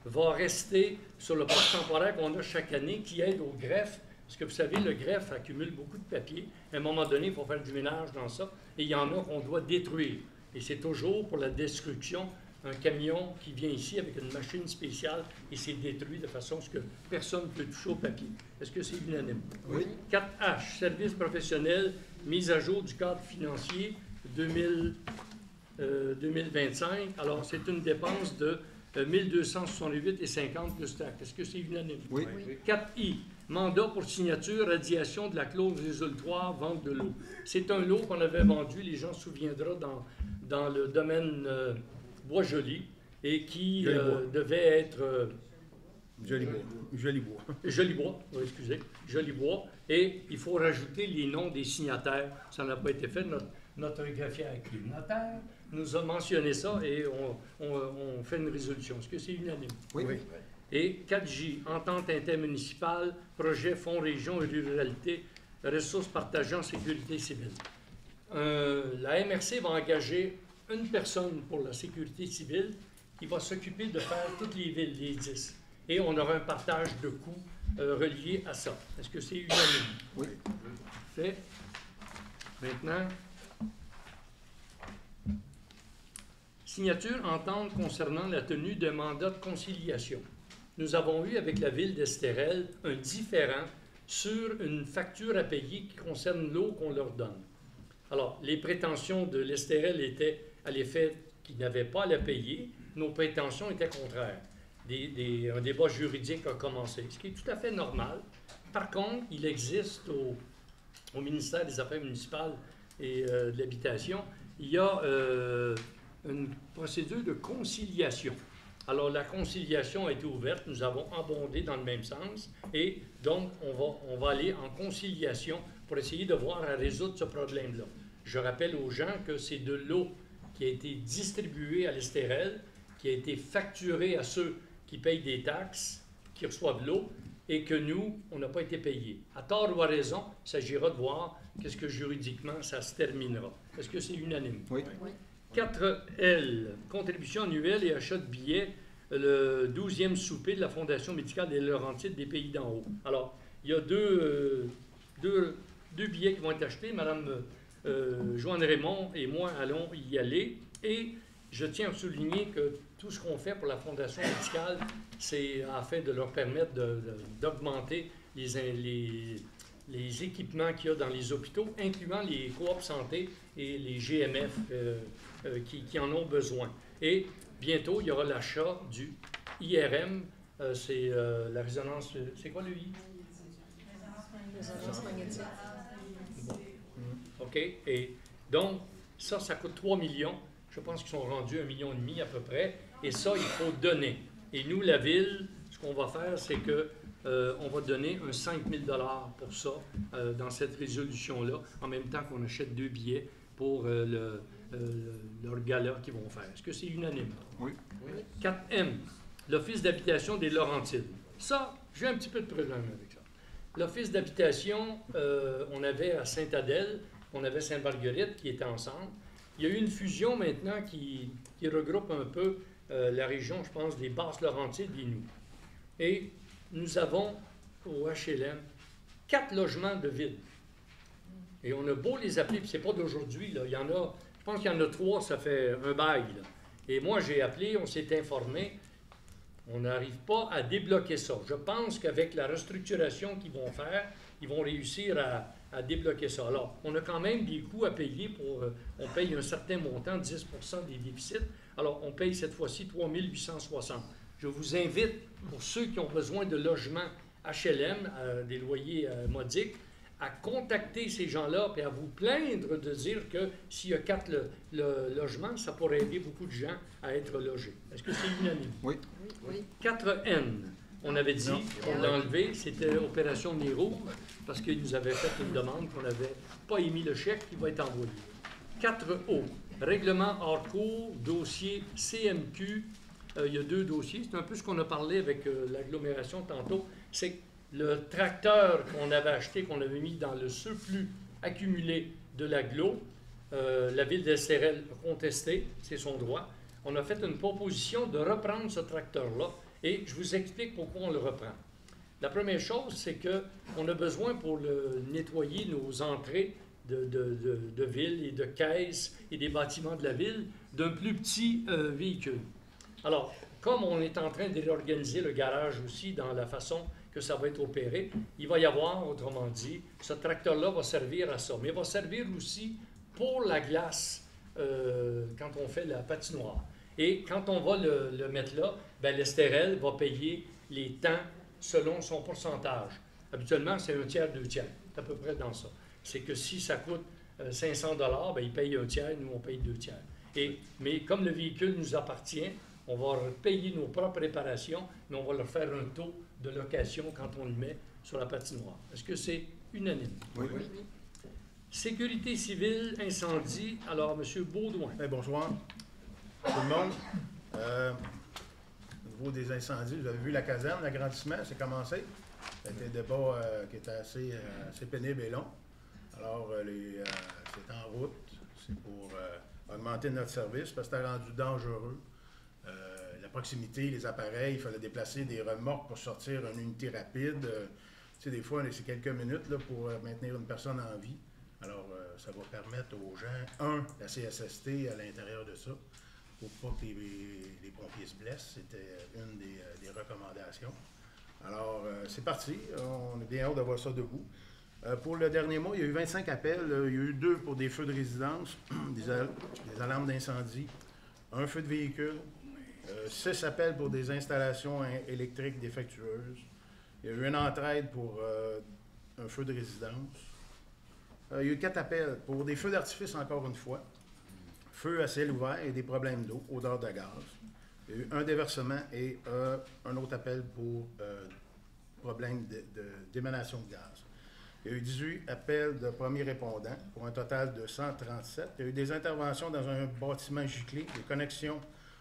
va rester sur le poste temporaire qu'on a chaque année, qui aide au greffe. Parce que vous savez, le greffe accumule beaucoup de papier. À un moment donné, il faut faire du ménage dans ça. Et il y en a qu'on doit détruire. Et c'est toujours pour la destruction un camion qui vient ici avec une machine spéciale et c'est détruit de façon à ce que personne ne peut toucher au papier. Est-ce que c'est unanime? Oui. 4H, service professionnel, mise à jour du cadre financier 2025. Alors, c'est une dépense de 1268,50 plus taxes. Est-ce que c'est unanime? Oui. 4I, mandat pour signature, radiation de la clause résolutoire, vente de l'eau. C'est un lot qu'on avait vendu, les gens se souviendront, dans le domaine Bois-Joli et qui devait être... Jolibois. Jolibois, oui, excusez. Jolibois. Et il faut rajouter les noms des signataires. Ça n'a pas été fait. Notre greffière qui est notaire nous a mentionné ça et on fait une résolution. Est-ce que c'est unanime? Oui. Et 4J, entente intermunicipale, projet Fonds Région et Ruralité, ressources partagées en sécurité civile. La MRC va engager une personne pour la sécurité civile qui va s'occuper de faire toutes les villes, les 10. Et on aura un partage de coûts relié à ça. Est-ce que c'est unanime? Oui. Fait. Maintenant, signature entente concernant la tenue d'un mandat de conciliation. Nous avons eu avec la ville d'Estérel un différend sur une facture à payer qui concerne l'eau qu'on leur donne. Alors, les prétentions de l'Estérel étaient à l'effet qu'ils n'avaient pas à la payer. Nos prétentions étaient contraires. Un débat juridique a commencé, ce qui est tout à fait normal. Par contre, il existe au ministère des Affaires municipales et de l'Habitation, il y a une procédure de conciliation. Alors, la conciliation a été ouverte, nous avons abondé dans le même sens, et donc, on va aller en conciliation pour essayer de voir à résoudre ce problème-là. Je rappelle aux gens que c'est de l'eau qui a été distribuée à l'Estérel, qui a été facturée à ceux qui payent des taxes, qui reçoivent l'eau, et que nous, on n'a pas été payés. À tort ou à raison, il s'agira de voir qu'est-ce que juridiquement ça se terminera. Est-ce que c'est unanime? Oui. 4L, contribution annuelle et achat de billets, le 12e souper de la Fondation médicale des Laurentides des Pays d'en haut. Alors, il y a deux billets qui vont être achetés. Madame Joanne Raymond et moi allons y aller. Et je tiens à souligner que tout ce qu'on fait pour la Fondation médicale, c'est afin de leur permettre d'augmenter les équipements qu'il y a dans les hôpitaux, incluant les coops santé et les GMF qui en ont besoin. Et bientôt, il y aura l'achat du IRM, c'est la résonance... C'est quoi le I? Résonance magnétique. Bon. OK. Et donc, ça coûte 3 millions. Je pense qu'ils sont rendus 1,5 million à peu près. Et ça, il faut donner. Et nous, la Ville, ce qu'on va faire, c'est que on va donner un 5 000 $ pour ça, dans cette résolution-là, en même temps qu'on achète 2 billets pour leur gala qu'ils vont faire. Est-ce que c'est unanime? Oui. 4M, l'Office d'habitation des Laurentides. Ça, j'ai un petit peu de problème avec ça. L'Office d'habitation, on avait à Sainte-Adèle, on avait Sainte-Marguerite qui étaient ensemble. Il y a eu une fusion maintenant qui regroupe un peu la région, je pense, des Basses-Laurentides et nous. Et nous avons au HLM 4 logements de vide. Et on a beau les appeler, puis c'est pas d'aujourd'hui, là. Il y en a, je pense qu'il y en a 3, ça fait un bail, là. Et moi, j'ai appelé, on s'est informé, on n'arrive pas à débloquer ça. Je pense qu'avec la restructuration qu'ils vont faire, ils vont réussir à débloquer ça. Alors, on a quand même des coûts à payer pour... on paye un certain montant, 10 % des déficits. Alors, on paye cette fois-ci 3 860. Je vous invite, pour ceux qui ont besoin de logements HLM, des loyers modiques, à contacter ces gens-là et à vous plaindre de dire que s'il y a 4 logements, ça pourrait aider beaucoup de gens à être logés. Est-ce que c'est unanime? Oui. 4N, on avait dit qu'on l'a enlevé, c'était Opération Nez Rouge, parce qu'ils nous avaient fait une demande qu'on n'avait pas émis le chèque qui va être envoyé. 4O, règlement hors cours, dossier CMQ. Il y a 2 dossiers. C'est un peu ce qu'on a parlé avec l'agglomération tantôt. C'est le tracteur qu'on avait acheté, qu'on avait mis dans le surplus accumulé de l'agglo. La ville d'Estérel a contesté, c'est son droit. On a fait une proposition de reprendre ce tracteur-là et je vous explique pourquoi on le reprend. La première chose, c'est qu'on a besoin pour nettoyer nos entrées de ville et de caisses et des bâtiments de la ville d'un plus petit véhicule. Alors, comme on est en train de réorganiser le garage aussi dans la façon que ça va être opéré, il va y avoir, autrement dit, ce tracteur-là va servir à ça. Mais il va servir aussi pour la glace quand on fait la patinoire. Et quand on va le mettre là, bien, l'Estérel va payer les temps selon son pourcentage. Habituellement, c'est 1/3, 2/3. C'est à peu près dans ça. C'est que si ça coûte 500 $, bien, il paye 1/3, nous, on paye 2/3. Mais comme le véhicule nous appartient, on va payer nos propres réparations, mais on va leur faire un taux de location quand on le met sur la patinoire. Est-ce que c'est unanime? Oui. Sécurité civile, incendie. Alors, M. Baudouin. Bien, bonsoir tout le monde. Au niveau des incendies, vous avez vu la caserne, l'agrandissement, c'est commencé. C'était un débat qui était assez pénible et long. Alors, c'est en route. C'est pour augmenter notre service parce que c'était rendu dangereux. La proximité, les appareils, il fallait déplacer des remorques pour sortir une unité rapide. Tu sais, des fois, c'est quelques minutes là, pour maintenir une personne en vie. Alors, ça va permettre aux gens, la CSST à l'intérieur de ça, pour pas que les pompiers se blessent. C'était une des recommandations. Alors, c'est parti. On est bien hâte d'avoir ça debout. Pour le dernier mois, il y a eu 25 appels. Il y a eu 2 pour des feux de résidence, des alarmes d'incendie, un feu de véhicule, 6 appels pour des installations électriques défectueuses. Il y a eu une entraide pour un feu de résidence. Il y a eu 4 appels pour des feux d'artifice, encore une fois. Feu à ciel ouvert et des problèmes d'eau, odeur de gaz. Il y a eu un déversement et un autre appel pour problème d'émanation de gaz. Il y a eu 18 appels de premiers répondants pour un total de 137. Il y a eu des interventions dans un bâtiment giclé, des connexions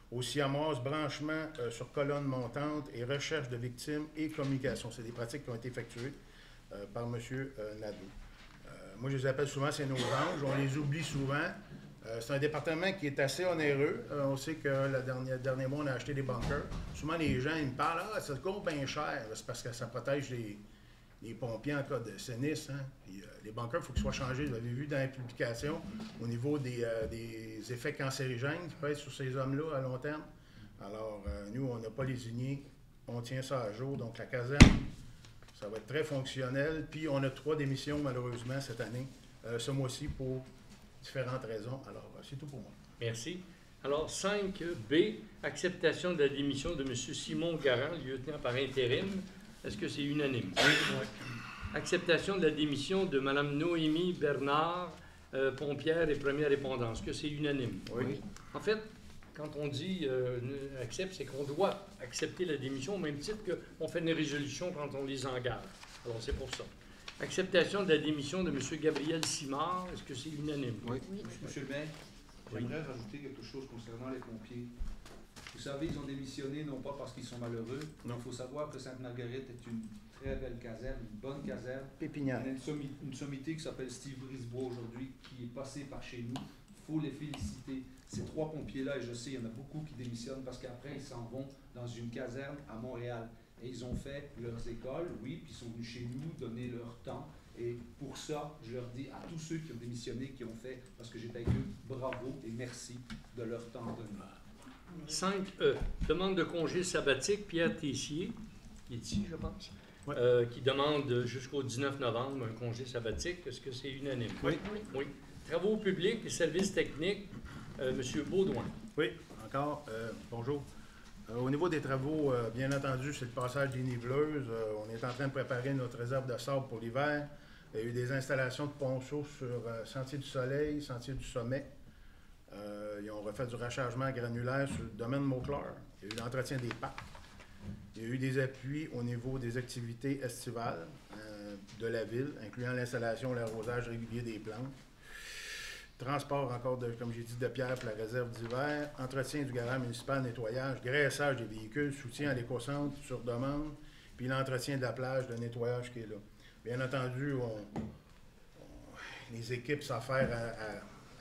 aux siamoises, branchements sur colonnes montantes et recherche de victimes et communication. C'est des pratiques qui ont été effectuées par M. Nadeau. Moi, je les appelle souvent, c'est nos anges. On les oublie souvent. C'est un département qui est assez onéreux. On sait que le dernier mois, on a acheté des bunkers. Souvent, les gens ils me parlent « Ah, ça coûte bien cher. » C'est parce que ça protège les pompiers en cas de sinistre. Hein? Puis, les bunkers, il faut qu'ils soient changés. Vous l'avez vu dans les publications au niveau des effets cancérigènes qui peuvent être sur ces hommes-là à long terme. Alors, nous, on n'a pas lésigné. On tient ça à jour. Donc, la caserne, ça va être très fonctionnel. Puis, on a 3 démissions, malheureusement, cette année, ce mois-ci, pour différentes raisons. Alors, c'est tout pour moi. Merci. Alors, 5B, acceptation de la démission de M. Simon Garand, lieutenant par intérim. Est-ce que c'est unanime? Oui. Acceptation de la démission de Mme Noémie Bernard, pompière et première répondante. Est-ce que c'est unanime? Oui. En fait, quand on dit accepte, c'est qu'on doit accepter la démission au même titre qu'on fait une résolution quand on les engage. Alors, c'est pour ça. Acceptation de la démission de M. Gabriel Simard. Est-ce que c'est unanime? Oui. Monsieur le maire, j'aimerais rajouter quelque chose concernant les pompiers. Vous savez, ils ont démissionné non pas parce qu'ils sont malheureux. Non. Il faut savoir que Sainte-Marguerite est une très belle caserne, une bonne caserne. Pépinière. Il y a une sommité qui s'appelle Steve Brisebois aujourd'hui qui est passé par chez nous. Il faut les féliciter. Ces 3 pompiers-là, et je sais, il y en a beaucoup qui démissionnent parce qu'après, ils s'en vont dans une caserne à Montréal. Et ils ont fait leurs écoles, oui, puis ils sont venus chez nous donner leur temps. Et pour ça, je leur dis à tous ceux qui ont démissionné, qui ont fait, parce que j'étais avec eux, bravo et merci de leur temps donné. 5E, demande de congé sabbatique, Pierre Tessier, qui est ici, je pense, qui demande jusqu'au 19 novembre un congé sabbatique. Est-ce que c'est unanime? Oui. Oui. Travaux publics et services techniques, M. Baudouin. Oui, encore. Bonjour. Au niveau des travaux, bien entendu, c'est le passage des niveleuses. On est en train de préparer notre réserve de sable pour l'hiver. Il y a eu des installations de ponceaux sur Sentier du Soleil, Sentier du Sommet. Ils ont refait du rachagement granulaire sur le domaine Mauclair. Il y a eu l'entretien des parcs. Il y a eu des appuis au niveau des activités estivales de la ville, incluant l'installation et l'arrosage régulier des plantes. Transport encore, comme j'ai dit, de pierre pour la réserve d'hiver, entretien du garage municipal, nettoyage, graissage des véhicules, soutien à l'éco-centre sur demande, puis l'entretien de la plage, de nettoyage qui est là. Bien entendu, les équipes s'affairent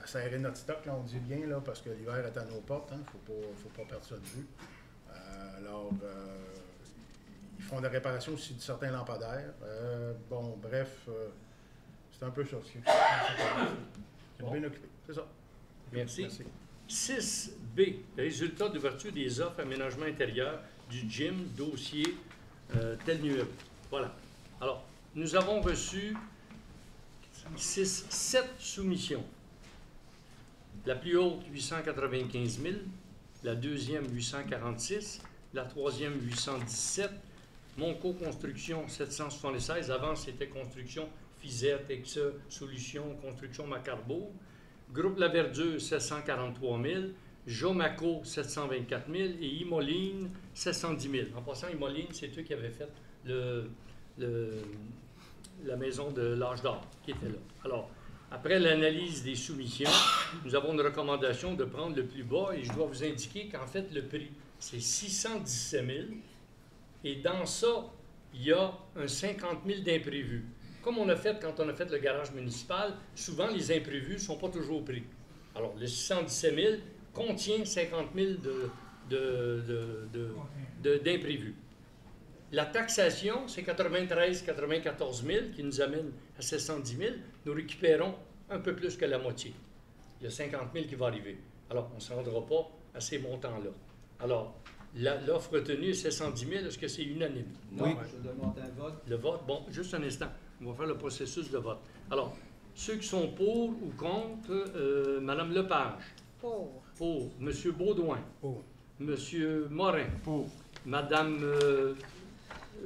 à serrer notre stock, là, on dit bien, là, parce que l'hiver est à nos portes, hein, faut pas perdre ça de vue. Alors, ils font des réparations aussi de certains lampadaires. Bon, bref, c'est un peu ça. Bon. Bien occupé, c'est ça. Merci. 6B, résultat d'ouverture des offres aménagement intérieur du gym, dossier tel numéro. Voilà. Alors, nous avons reçu 7 soumissions. La plus haute, 895 000. La deuxième, 846. La troisième, 817. Monco Construction, 776. Avant, c'était Construction Fizette, Exa, Solutions, Construction Macarbo. Groupe La Verdure, 743 000. Jomaco, 724 000. Et Imoline, 710 000. En passant, Imoline, c'est eux qui avaient fait la maison de l'Âge d'Or, qui était là. Alors, après l'analyse des soumissions, nous avons une recommandation de prendre le plus bas et je dois vous indiquer qu'en fait, le prix, c'est 617 000. Et dans ça, il y a un 50 000 d'imprévus. Comme on a fait quand on a fait le garage municipal, souvent les imprévus ne sont pas toujours pris. Alors, le 617 000 contient 50 000 d'imprévus. La taxation, c'est 94 000 qui nous amène à 710 000. Nous récupérons un peu plus que la moitié. Il y a 50 000 qui va arriver. Alors, on ne se rendra pas à ces montants-là. Alors, l'offre retenue est 710 000. Est-ce que c'est unanime? Non, oui. Je demande un vote. Le vote? Bon, juste un instant. On va faire le processus de vote. Alors, ceux qui sont pour ou contre, Mme Lepage. Pour. Pour. M. Baudouin. Pour. M. Morin. Pour. Mme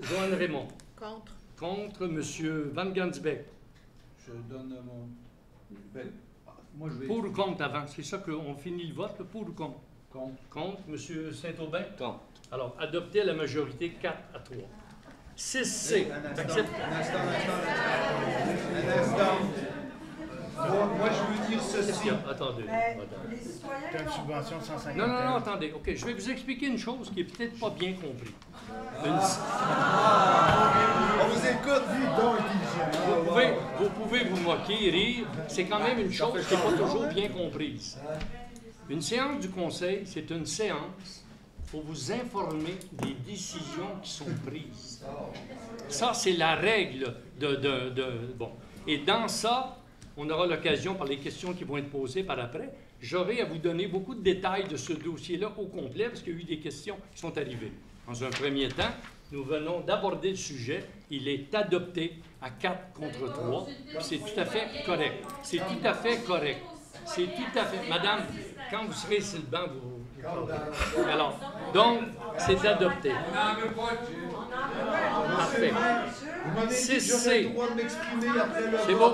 Joanne Raymond. Contre. Contre M. Van Gansbeck. Je donne mon... moi, je vais... Pour ou contre avant? C'est ça qu'on finit le vote, pour ou contre? Contre. Contre. M. Saint-Aubin? Contre. Alors, adopté à la majorité 4 à 3. 6C. Un instant. Moi, je veux dire ceci. Attendez. Les citoyens Tu as une subvention de 150 Non, attendez. OK, je vais vous expliquer une chose qui est peut-être pas bien comprise. On vous écoute. Vous pouvez vous moquer, rire. C'est quand même une chose qui n'est pas toujours bien comprise. Une séance du Conseil, c'est une séance pour vous informer des décisions qui sont prises. Ça, c'est la règle bon. Et dans ça, on aura l'occasion, par les questions qui vont être posées par après, j'aurai à vous donner beaucoup de détails de ce dossier-là au complet, parce qu'il y a eu des questions qui sont arrivées. Dans un premier temps, nous venons d'aborder le sujet. Il est adopté à 4 contre 3. C'est tout à fait correct. C'est tout à fait correct. C'est tout à fait... Madame, quand vous serez sur le banc, vous... Alors, donc, c'est adopté. Parfait. 6C.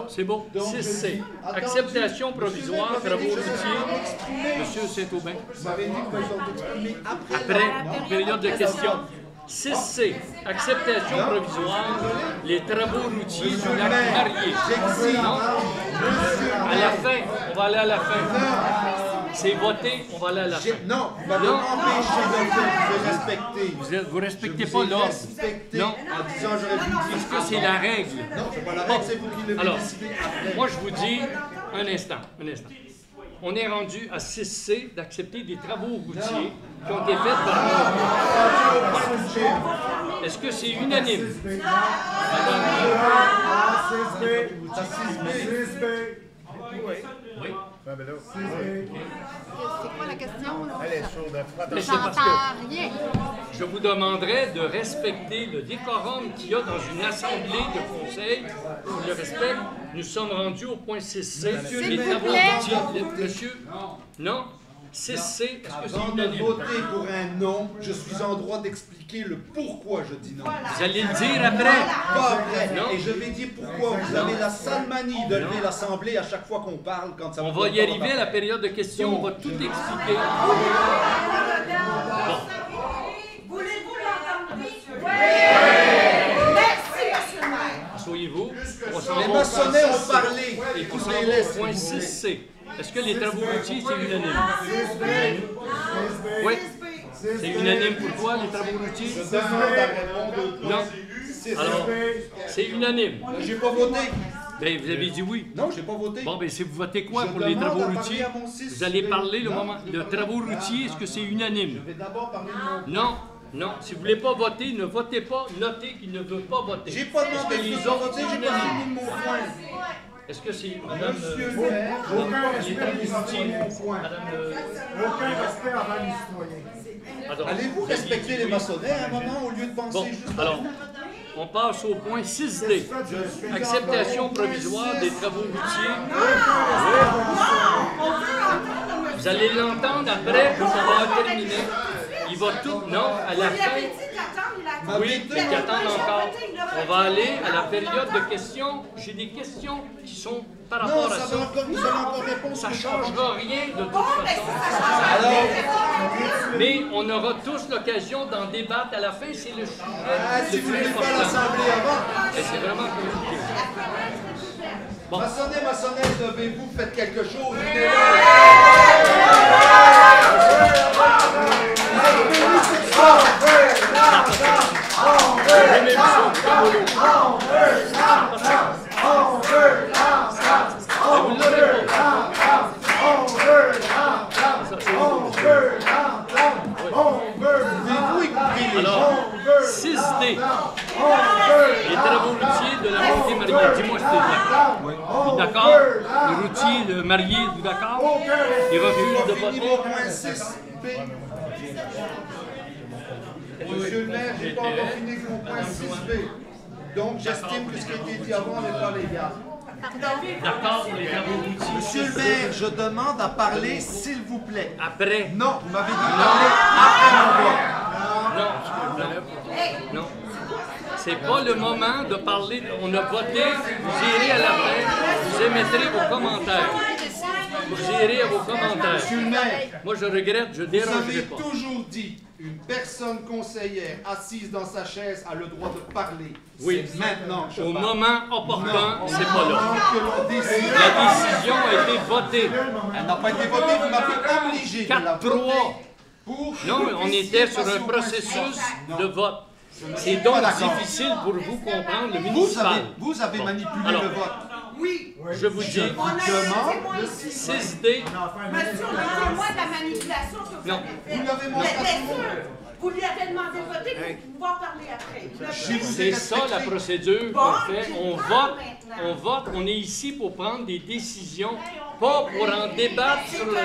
C'est beau. 6C. Acceptation provisoire, travaux routiers. Monsieur Saint-Aubin. Après, période de questions. 6C. Acceptation provisoire, les travaux routiers du lac Marié. Non? À la fin. On va aller à la fin. C'est voté, on va aller à la fin. Non, vous m'avez empêché de respecter. Vous respectez pas l'ordre. Non. En disant j'aurais pu dire. Parce que c'est la règle. Non, c'est pas la règle, c'est vous qui l'avez décidé après. Moi, je vous dis, un instant. On est rendu à 6C d'accepter des travaux routiers qui ont été faits par... Est-ce que c'est unanime? Oui. C'est quoi la question, là? Elle est sourde. Mais c'est parce que J'entends rien. je vous demanderai de respecter le décorum qu'il y a dans une assemblée de conseil. Je le respecte. Nous sommes rendus au point 6C. Les travaux routiers. Monsieur? Non? 6C, est-ce que c'est Avant de unanime? voter pour un non, je suis en droit d'expliquer le pourquoi je dis non. Vous allez le dire après. Pas après. Non. Et je vais dire pourquoi. Vous avez la sale manie de lever l'Assemblée à chaque fois qu'on parle quand ça On vous va donne y pas arriver à la votre période de questions. On va tout expliquer. Voulez-vous l'entendre, monsieur? Merci, monsieur le maire. Asseyez-vous. On s'en Les va au maçonnets point ont 6C. parlé. Et on s'en Écoutez-les, va au s'il point vous plaît. 6C. Est-ce que les travaux routiers, c'est unanime? Oui. C'est unanime pour toi, les travaux routiers? Je demande à répondre. Non. Alors, c'est unanime. J'ai pas voté. Ben, vous avez dit oui. Non, j'ai pas voté. Bon, ben, si vous votez quoi Je pour les demande travaux à parler routiers? à mon 6B. Vous allez parler le Non, moment. je vais Le parler. travaux routiers, est-ce que c'est unanime? Je vais d'abord parler de mon... Non, non. Si vous ne voulez pas voter, ne votez pas. Notez qu'il ne veut pas voter. J'ai pas demandé Est-ce que de les faire autres, voter, c'est j'ai pas unanime? fini de mon point. Est-ce que c'est Madame Monsieur le maire, je n'ai pas les fini travaux de routiers? mon point. Madame Aucun respect envers les citoyens. Pardon. Allez-vous Vous aviez respecter dit les oui. maçonnaires à un moment au lieu de penser Bon, juste à alors, vous? on passe au point 6D. Acceptation provisoire des travaux routiers. Vous allez l'entendre après, quand ça va terminer. Il va tout... Non, à la fin... Oui, mais qui attendent encore. On va aller à la période de questions. J'ai des questions qui sont par rapport Non, à ça ça. va encore, vous allez encore répondre. Ça ne changera rien de toute façon. Mais on aura tous l'occasion d'en débattre à la fin. C'est le sujet Si le vous plus n'êtes pas important. l'Assemblée avant. Et c'est vraiment compliqué. Bon. Maçonnais, levez-vous, faites quelque chose. Venez là. Pouvez-vous écouter les Alors, gens? 6D. Les travaux routiers de la montée mariée. Dis-moi si tu es d'accord. Oui. D'accord? Le routier, le marié, vous d'accord? Il refuse de Fini voter. mon point 6B. Monsieur le maire, j'ai pas encore fini mon point 6B. Donc, j'estime que ce qui a été dit avant n'est pas légal. D'accord pour les travaux routiers. Monsieur le maire, je demande à parler, s'il vous plaît. Après. Non, vous m'avez dit de parler après mon vote. Non. Non. C'est pas le moment de parler. On a voté. Vous irez à la fin. Vous émettrez vos commentaires. Vous irez à vos commentaires. Monsieur le maire, Moi, je regrette, je vous dérangerai avez pas. toujours dit une personne conseillère assise dans sa chaise a le droit de parler. Oui. C'est maintenant que je Au parle. moment opportun, c'est pas là. Que l'on décide. La décision a été votée. Elle n'a pas été votée, vous m'avez obligé de la 4-3. voter pour que Non, mais vous on puissiez était sur passer un au point processus suivant. de Non. vote. Je ne C'est suis donc pas d'accord. difficile pour vous comprendre le Vous municipal. avez Bon. manipulé Alors, le vote. Oui. Je vous dis, Demande le 6D. Monsieur, mettez-moi de la manipulation que vous Non. avez faite. Vous l'avez montré à Mais tout le monde. bien sûr, vous lui avez demandé de voter pour pouvoir parler après. C'est ça la procédure Bon, qu'on fait. je On parle vote, maintenant. on vote. On est ici pour prendre des décisions, pas pour en débattre sur le...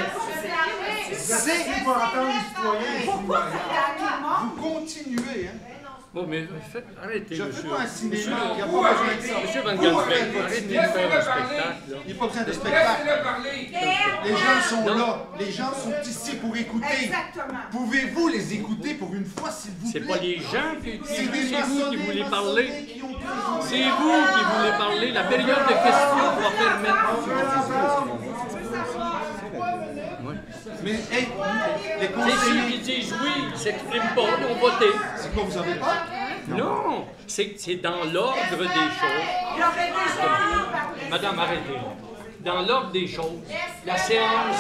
C'est pour entendre les citoyens. Pourquoi vous regardez Vous continuez, hein? Bon, mais arrêtez, Je monsieur. fais pas un cinéma, Monsieur, il n'y a pas besoin de ça. Monsieur Van Vous Gansbeck, faites votre arrêtez de cinéma. faire un spectacle. là. Il n'y a pas besoin de spectacle. Les gens sont Non. là. Les gens sont ici pour écouter. Exactement. Pouvez-vous les écouter pour une fois, s'il vous C'est plaît? pas les gens qui... C'est des C'est vous qui maçonnés, voulez maçonnés parler. qui ont pris- C'est vous qui voulez parler. La période de questions va permettre... Oui. Mais, hey, les C'est ceux qui conseillers, disent oui, ils ne s'expriment pas, ils ont voté. c'est quoi, vous avez pas? Non, c'est dans l'ordre des choses. Il aurait déjà pu parler. Madame, arrêtez. Dans l'ordre des choses, la séance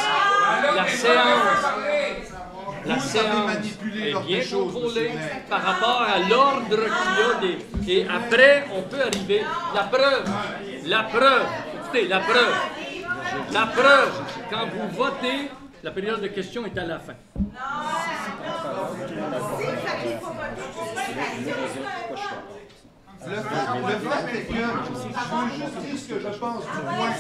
Vous avez manipulé est l'ordre bien des choses, contrôlée monsieur le maire. par rapport à l'ordre qu'il y a des... Et après, on peut arriver. La preuve, écoutez, la preuve, quand vous votez, la période de questions est à la fin. Le fait est que je veux juste dire ce que je pense du point.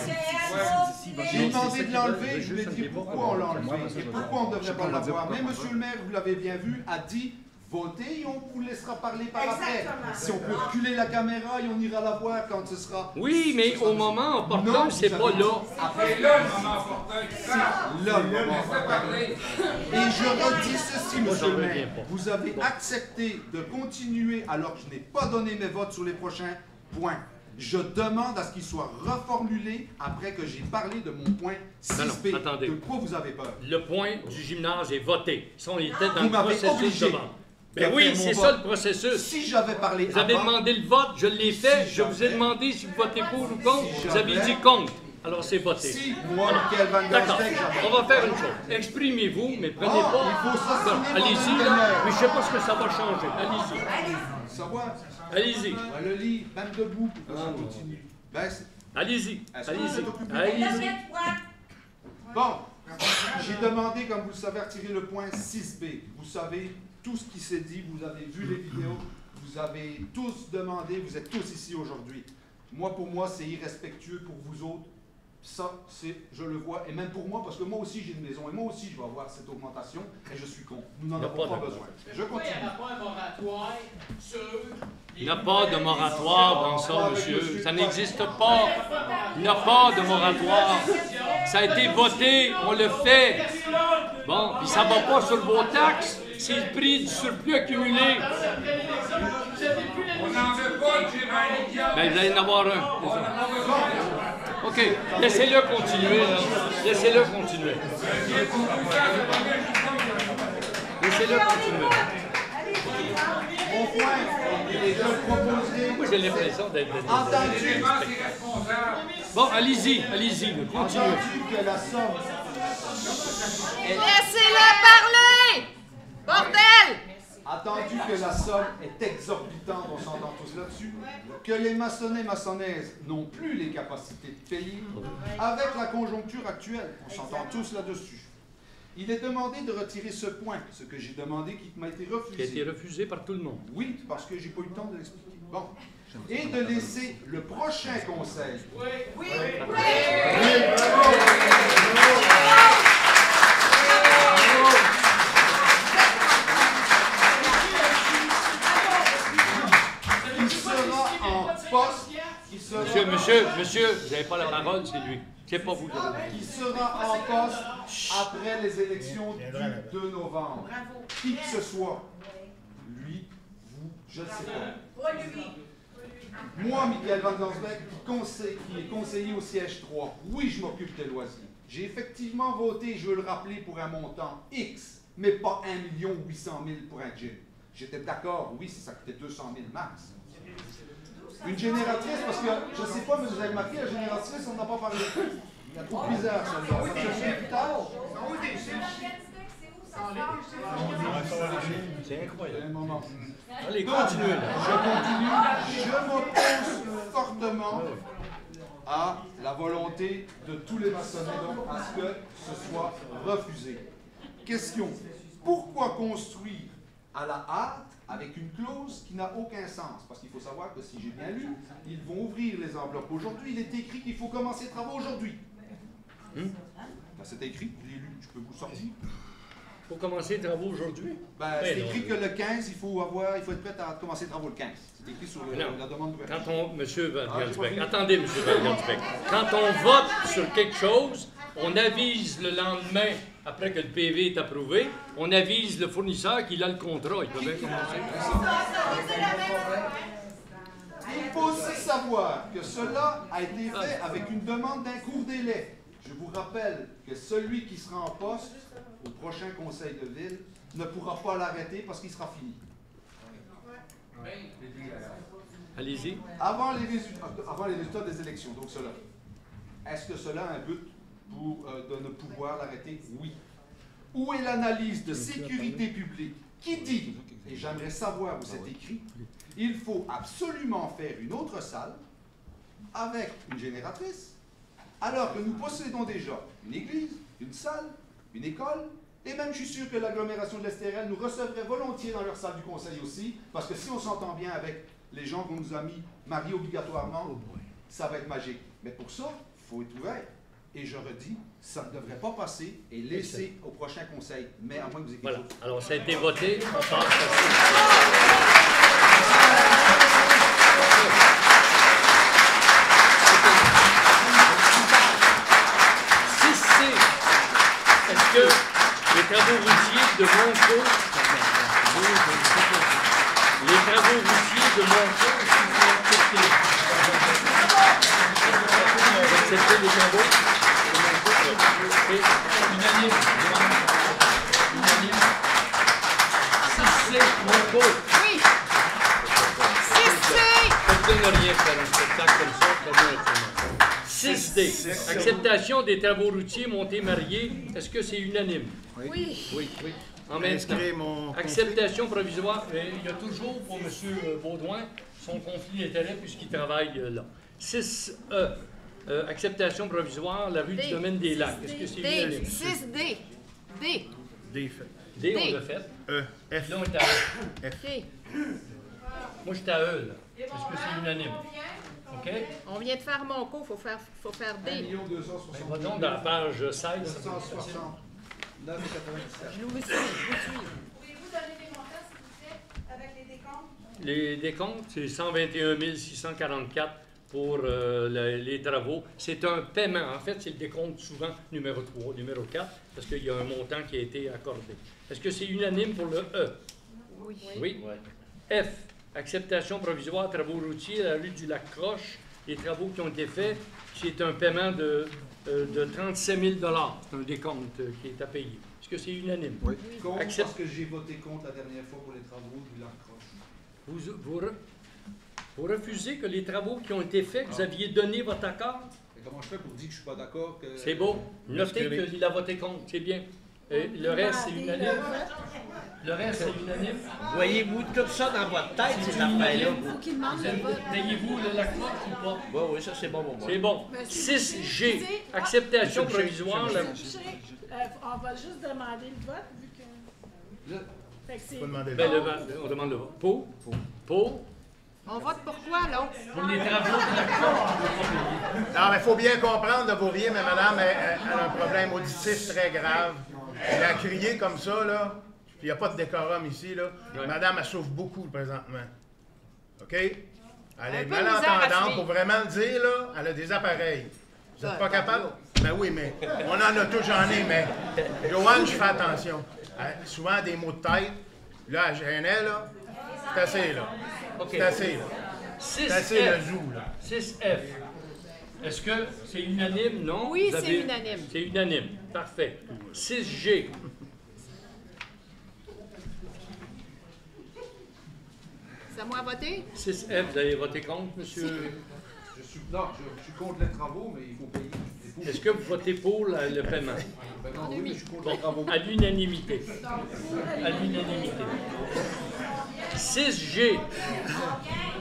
J'ai demandé de l'enlever, je lui ai dit pourquoi on l'a enlevé et pourquoi on ne devrait pas l'avoir. Mais monsieur le maire, vous l'avez bien vu, a dit votez et on vous laissera parler par après. Exactement. Si on peut reculer la caméra et on ira la voir quand ce sera. Oui, mais au moment opportun, Non, c'est vous pas avez- là. C'est là le moment opportun. Et je redis ceci, monsieur le reviens maire. pas. Vous avez accepté de continuer alors que je n'ai pas donné mes votes sur les prochains points. Je demande à ce qu'il soit reformulé après que j'ai parlé de mon point 6B. Non, attendez. De quoi vous avez peur? Le point du gymnase est voté. Ça, on était dans Vous le m'avez processus obligé de vote. Ben de oui, faire mon c'est vote. ça le processus. Si j'avais parlé Vous avez avant, demandé le vote, je l'ai fait. Si Je vous ai j'avais- demandé si vous votez pour ou contre. Si Vous avez j'avais- dit contre. Alors c'est voté. si moi, Michael Van D'accord. Gansbeck, j'avais... On va faire une chose. Exprimez-vous, mais prenez Ah, pas. il faut s'assumer Bon, pendant allez-y, une là. demi-heure. Mais je sais pas ce que ça va changer. Allez-y. Savoir? Allez-y. Le lit, même debout, pour que ça continue. Ben, Allez-y, Est-ce que vous allez-y, êtes occupé? allez-y. Bon, j'ai demandé, comme vous le savez, à retirer le point 6B. Vous savez tout ce qui s'est dit, vous avez vu les vidéos, vous avez tous demandé, vous êtes tous ici aujourd'hui. Moi, pour moi, c'est irrespectueux pour vous autres. Ça, je le vois, et même pour moi, parce que moi aussi j'ai une maison, et moi aussi je vais avoir cette augmentation, et je suis con. Nous n'en avons pas besoin. Je continue. Il n'y a pas un moratoire sur... Il n'y a pas de moratoire dans ça, monsieur. Ça n'existe pas. Il n'y a pas de moratoire. Ça a été voté, on le fait. Bon, puis ça ne va pas sur vos taxes. C'est le prix du surplus accumulé. On n'en veut pas de Gérard. Ben, vous allez en avoir un. OK, laissez-le continuer, là. Laissez-le continuer. Laissez-le continuer. Mon point est de proposer... Moi, j'ai l'impression d'être... Entendu, Bon, allez-y, allez-y, continuez. entendu que la somme... Laissez-le parler! Bordel! Attendu que la somme est exorbitante, on s'entend tous là-dessus, que les maçonnets et maçonnaises n'ont plus les capacités de payer, avec la conjoncture actuelle, on s'entend tous là-dessus. Il est demandé de retirer ce point, ce que j'ai demandé qui m'a été refusé. Qui a été refusé par tout le monde. Oui, parce que j'ai pas eu le temps de l'expliquer. Bon. Et de laisser le prochain conseil. Oui. Oui. Monsieur, vous n'avez pas la parole, c'est lui. C'est pas vous. Qui sera en poste après les élections du 2 novembre. Qui que ce soit. Lui, vous, je ne sais pas. Moi, Michael Van Gansbeck, qui est conseiller au siège 3, oui, je m'occupe des loisirs. J'ai effectivement voté, je veux le rappeler, pour un montant X, mais pas 1 800 000 pour un gym. J'étais d'accord, oui, ça coûtait 200 000 max. Une génératrice, parce que, je ne sais pas, mais vous avez remarqué, la génératrice, on n'a pas parlé. Il y a trop bizarre, celle-là. Ça vient plus tard. C'est incroyable. Un moment. Allez, continuez. Je m'oppose fortement à la volonté de tous les maçonnets, donc à ce que ce soit refusé. Question. Pourquoi construire à la hâte avec une clause qui n'a aucun sens? Parce qu'il faut savoir que si j'ai bien lu, ils vont ouvrir les enveloppes aujourd'hui. Il est écrit qu'il faut commencer les travaux aujourd'hui. Ben, c'est écrit, je l'ai lu, je peux vous sortir. Il faut commencer les travaux aujourd'hui? C'est écrit que le 15, il faut être prêt à commencer les travaux le 15. C'est écrit sur la demande d'ouverture. Monsieur Van Gansbeck, attendez, monsieur Van Gansbeck. Quand on vote sur quelque chose, on avise le lendemain, après que le PV est approuvé, on avise le fournisseur qu'il a le contrat. Il peut bien commencer. Il faut aussi savoir que cela a été fait avec une demande d'un court délai. Je vous rappelle que celui qui sera en poste au prochain conseil de ville ne pourra pas l'arrêter parce qu'il sera fini. Allez-y. Avant les résultats des élections, donc cela. Est-ce que cela a un but de ne pouvoir l'arrêter? Oui. Où est l'analyse de sécurité publique qui dit, et j'aimerais savoir où c'est écrit, il faut absolument faire une autre salle avec une génératrice, alors que nous possédons déjà une église, une salle, une école, et même je suis sûr que l'agglomération de l'Estérel nous recevrait volontiers dans leur salle du conseil aussi, parce que si on s'entend bien avec les gens qu'on nous a mis mariés obligatoirement, ça va être magique. Mais pour ça, il faut être ouvert. Et je redis, ça ne devrait pas passer et laisser au prochain conseil. Mais à moins que vous ayez quelque chose. Alors, ça a été voté. On passe. Est-ce que les travaux routiers de Monceau, vous acceptez les travaux? Unanime. C'est mon beau. Oui. 6C. Quelqu'un n'a rien faire un spectacle comme ça. 6D. Acceptation des travaux routiers Monté-Marié. Est-ce que c'est unanime? Oui. Oui. En même temps, acceptation provisoire. Il y a toujours pour M. Baudouin son conflit d'intérêts puisqu'il travaille là. 6E. acceptation provisoire, la rue du domaine des Lacs. Est-ce que c'est unanime? 6D. D. D fait. D, on l'a fait. E. F. Là, on est à E. F. OK. Moi, j'étais à E, là. Est-ce que c'est unanime? OK? On vient de faire mon cours, faut faire D. 1 Ben, 260 va donc dans la page 16. 960. 9,97. Je vous suis. Pouvez-vous donner des montants, s'il vous plaît, avec les décomptes? Les décomptes, c'est 121 644 pour les travaux. C'est un paiement. En fait, c'est le décompte souvent numéro 3, numéro 4, parce qu'il y a un montant qui a été accordé. Est-ce que c'est unanime pour le E? Oui. Oui. F, acceptation provisoire, travaux routiers à la rue du Lac-Croche. Les travaux qui ont été faits, c'est un paiement de 37 000 $. C'est un décompte qui est à payer. Est-ce que c'est unanime? Oui. Contre, parce que j'ai voté contre la dernière fois pour les travaux du Lac-Croche. Vous refusez que les travaux qui ont été faits, vous aviez donné votre accord? Mais comment je fais pour dire que je suis pas d'accord? Que... C'est beau. Notez qu'il a voté contre. C'est bien. Le reste, c'est unanime. Le reste, c'est unanime. Voyez-vous tout ça dans votre tête, ces affaires-là? Faut qu'il demande le vote. Payez-vous le Lac-Croche ou pas? Oui, oui, ça c'est bon pour moi. C'est bon. 6G, acceptation provisoire. On va juste demander le vote, vu que... Fait que c'est... Faut demander Ben, on demande le vote. Pour? On vote pour quoi, là? Pour les travaux de Lac-Croche. Non, mais il faut bien comprendre, de Beauvrier, mais madame, elle a un problème auditif très grave. Elle a crié comme ça, là. Il n'y a pas de décorum ici, là. Ouais. Madame, elle souffre beaucoup présentement. OK? Elle est peu malentendante, misère à pour vraiment le dire, là. Elle a des appareils. Vous n'êtes pas capable? Ben oui, mais on en a tous, j'en ai, mais Joanne, je fais attention. Souvent, des mots de tête. Là, elle gênait, là. C'est assez, là. OK. C'est assez, là. 6F. C'est assez le joug, là. 6F. Est-ce que c'est unanime? Non? Oui, Vous c'est avez- unanime. C'est unanime. Parfait. 6G. C'est à moi à voter? 6F, vous avez voté contre, monsieur? Je suis contre les travaux, mais il faut payer. Est-ce que vous votez pour le paiement? Ben non, oui, mais je suis contre les travaux. À l'unanimité. À l'unanimité. 6G.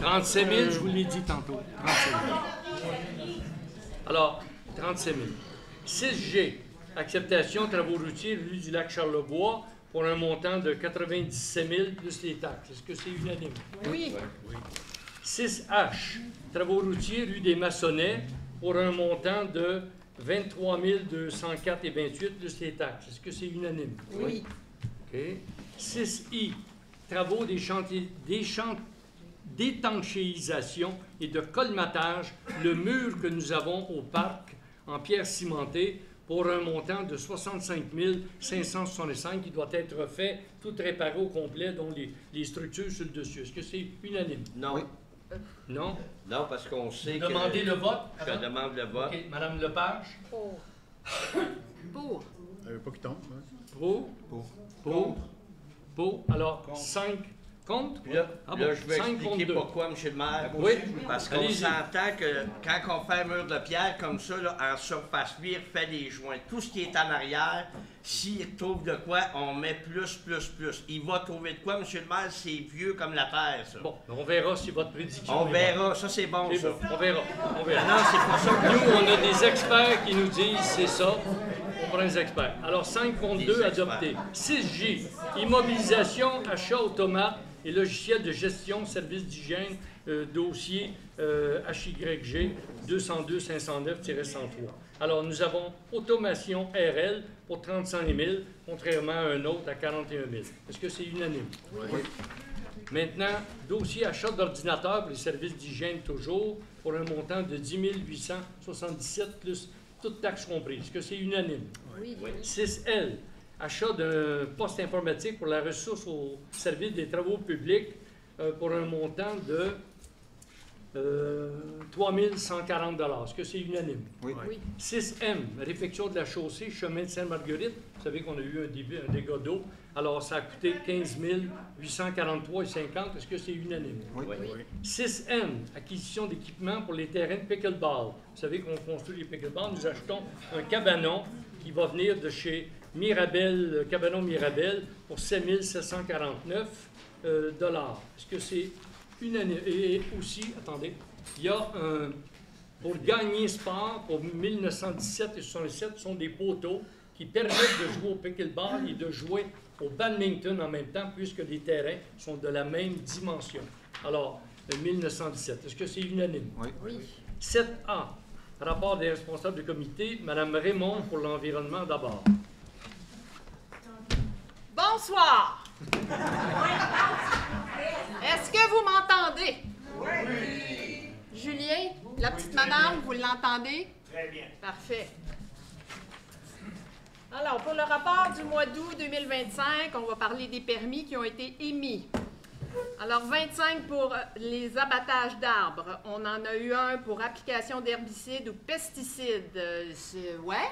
37 000, je vous l'ai dit tantôt. 37 000. Alors, 37 000. 6G. Acceptation, travaux routiers, rue du lac Charlevoix, pour un montant de 97 000 plus les taxes. Est-ce que c'est unanime? Oui. 6H. Travaux routiers, rue des Maçonnets, pour un montant de 23 204 et 28 plus les taxes. Est-ce que c'est unanime? Oui. OK. 6I. Travaux d'étanchéisation et de colmatage, le mur que nous avons au parc en pierre cimentée pour un montant de 65 565 qui doit être fait, tout réparé au complet, dont les structures sur le dessus. Est-ce que c'est unanime? Non. Non? Non, parce qu'on sait que... Demandez le vote. Je demande le vote. OK. Madame Lepage? Pour. Pour. Pas qu'il tombe. Hein. Pour. Alors, 5 contre? Puis là, Ah là bon, je vais 5 expliquer contre 2. pourquoi, M. le maire. Oui. Parce qu'on Allez-y. s'entend que quand on fait un mur de pierre comme ça, là, en surface, lui, il refait les joints. Tout ce qui est en arrière, s'il trouve de quoi, on met plus. Il va trouver de quoi, M. le maire? C'est vieux comme la terre, ça. Bon, on verra si votre prédiction On est verra. bonne. Ça, c'est bon, C'est ça. bon. On verra. Non, c'est pour ça que... Nous, on a des experts qui nous disent c'est ça. On prend les experts. Alors, 5 contre Des 2 experts. adopté. 6J, immobilisation, achat automate et logiciel de gestion, service d'hygiène, dossier HYG 202-509-103. Alors, nous avons automation RL pour 35 000, contrairement à un autre à 41 000. Est-ce que c'est unanime? Oui. Maintenant, dossier achat d'ordinateur pour les services d'hygiène toujours, pour un montant de 10 877 plus toutes taxes comprises. Est-ce que c'est unanime? Oui. 6L, achat d'un poste informatique pour la ressource au service des travaux publics pour un montant de 3 140 $. Est-ce que c'est unanime? Oui. 6M, réfection de la chaussée, chemin de Sainte-Marguerite. Vous savez qu'on a eu un dégât d'eau. Alors, ça a coûté 15 843,50 $. Est-ce que c'est unanime? Oui. 6N, acquisition d'équipements pour les terrains de pickleball. Vous savez qu'on construit les pickleball. Nous achetons un cabanon qui va venir de chez Mirabel, cabanon Mirabel, pour 7 749 $. Est-ce que c'est unanime? Et aussi, attendez, il y a pour gagner sport, pour 1917 et 67, sont des poteaux qui permettent de jouer au pickleball et de jouer au badminton en même temps, puisque les terrains sont de la même dimension. Alors, 1917, est-ce que c'est unanime? Oui. 7A, rapport des responsables du comité, Mme Raymond pour l'environnement d'abord. Bonsoir. Est-ce que vous m'entendez? Oui. Julien, la petite madame, vous l'entendez? Très bien. Parfait. Alors, pour le rapport du mois d'août 2025, on va parler des permis qui ont été émis. Alors, 25 pour les abattages d'arbres. On en a eu un pour application d'herbicides ou pesticides. Ouais?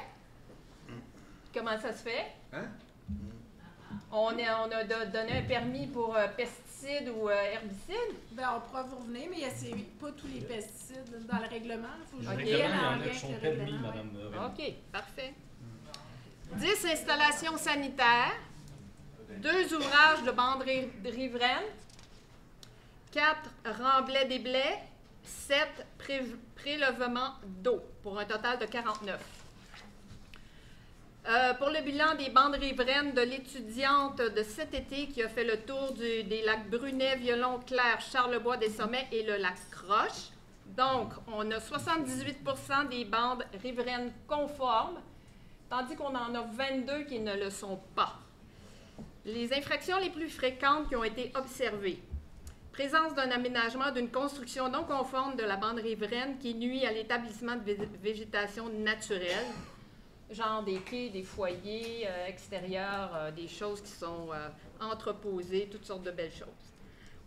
Comment ça se fait? Hein? On a donné un permis pour pesticides ou herbicides? Ben, on pourra vous revenir, mais c'est pas tous les pesticides dans le règlement. Il faut Le jouer règlement, il y en en a lien qui avec sont le permis, règlement. Mme Raymond. OK, parfait. 10 installations sanitaires, 2 ouvrages de bandes riveraines, 4 remblais des blés, 7 prélèvements d'eau, pour un total de 49. Pour le bilan des bandes riveraines de l'étudiante de cet été qui a fait le tour des lacs Brunet, Violon, Clair, Charlebois des Sommets et le lac Croche. Donc, on a 78% des bandes riveraines conformes, tandis qu'on en a 22 qui ne le sont pas. Les infractions les plus fréquentes qui ont été observées. Présence d'un aménagement d'une construction non conforme de la bande riveraine qui nuit à l'établissement de végétation naturelle, genre des quais, des foyers extérieurs, des choses qui sont entreposées, toutes sortes de belles choses.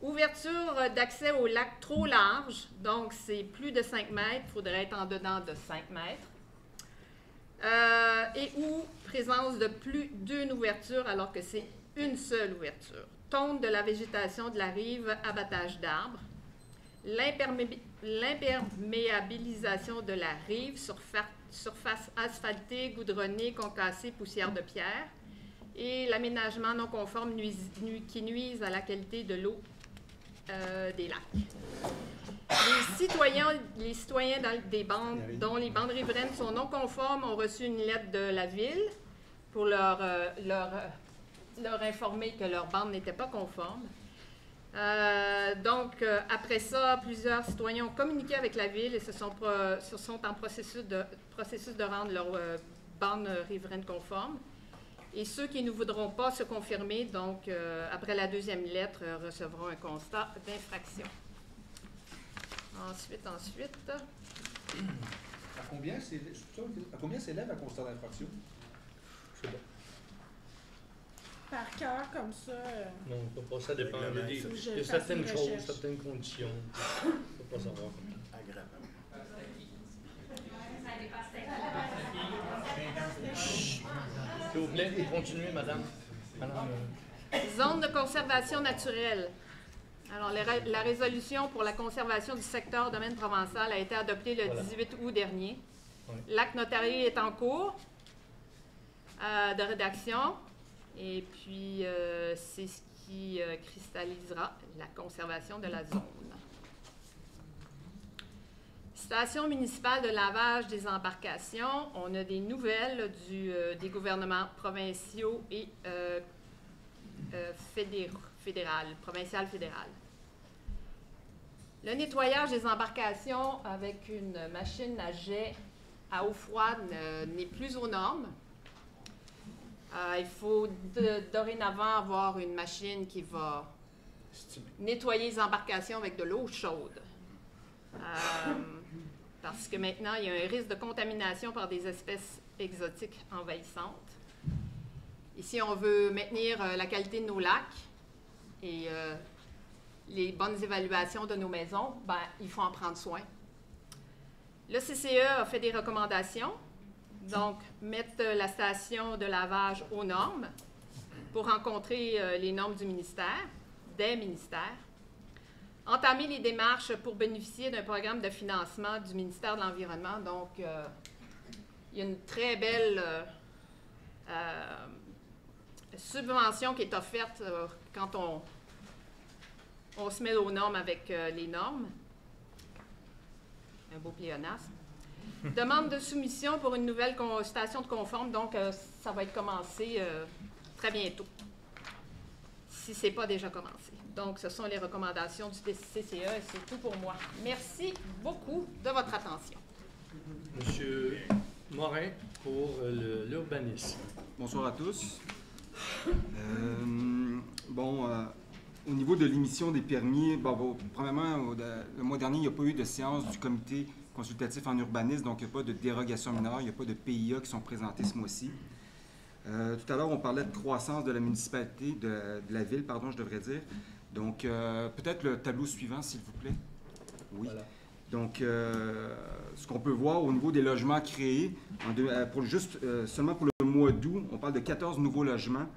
Ouverture d'accès au lac trop large, donc c'est plus de 5 mètres, il faudrait être en dedans de 5 mètres. Et ou présence de plus d'une ouverture alors que c'est une seule ouverture. Tonte de la végétation de la rive, abattage d'arbres. L'imperméabilisation de la rive, surface asphaltée, goudronnée, concassée, poussière de pierre. Et l'aménagement non conforme qui nuise à la qualité de l'eau des lacs. Les citoyens dont les bandes riveraines sont non conformes ont reçu une lettre de la ville pour leur informer que leur bande n'était pas conforme. Après ça, plusieurs citoyens ont communiqué avec la ville et se sont en processus de rendre leur bande riveraine conforme. Et ceux qui ne voudront pas se confirmer, donc, après la deuxième lettre, recevront un constat d'infraction. Ensuite. À combien s'élève un constat d'infraction? Par cœur, comme ça. Non, on peut pas, ça dépend. Il y a certaines choses, certaines conditions. On ne peut pas savoir. S'il vous plaît, continuez, madame. Zone de conservation naturelle. Alors, la résolution pour la conservation du secteur domaine provençal a été adoptée le 18 août dernier. Oui. L'acte notarié est en cours de rédaction. Et puis, c'est ce qui cristallisera la conservation de la zone. Station municipale de lavage des embarcations. On a des nouvelles des gouvernements provinciaux et provincial fédéral. Le nettoyage des embarcations avec une machine à jet à eau froide n'est plus aux normes. Il faut dorénavant avoir une machine qui va nettoyer les embarcations avec de l'eau chaude. Parce que maintenant, il y a un risque de contamination par des espèces exotiques envahissantes. Et si on veut maintenir la qualité de nos lacs et les bonnes évaluations de nos maisons, ben, il faut en prendre soin. Le CCE a fait des recommandations. Donc, mettre la station de lavage aux normes pour rencontrer les normes des ministères. Entamer les démarches pour bénéficier d'un programme de financement du ministère de l'Environnement. Donc, il y a une très belle subvention qui est offerte quand on se met aux normes avec les normes. Un beau pléonasme. Demande de soumission pour une nouvelle station de conforme, donc ça va être commencé très bientôt, si ce n'est pas déjà commencé. Donc, ce sont les recommandations du CCE et c'est tout pour moi. Merci beaucoup de votre attention. Monsieur Morin pour l'urbanisme. Bonsoir à tous. Au niveau de l'émission des permis, premièrement, le mois dernier, il n'y a pas eu de séance du comité consultatif en urbanisme, donc il n'y a pas de dérogation mineure, il n'y a pas de PIA qui sont présentés ce mois-ci. Tout à l'heure, on parlait de croissance de la municipalité, de la ville, pardon, je devrais dire. Donc, peut-être le tableau suivant, s'il vous plaît. Oui. Voilà. Donc, ce qu'on peut voir au niveau des logements créés, seulement pour le mois d'août, on parle de 14 nouveaux logements,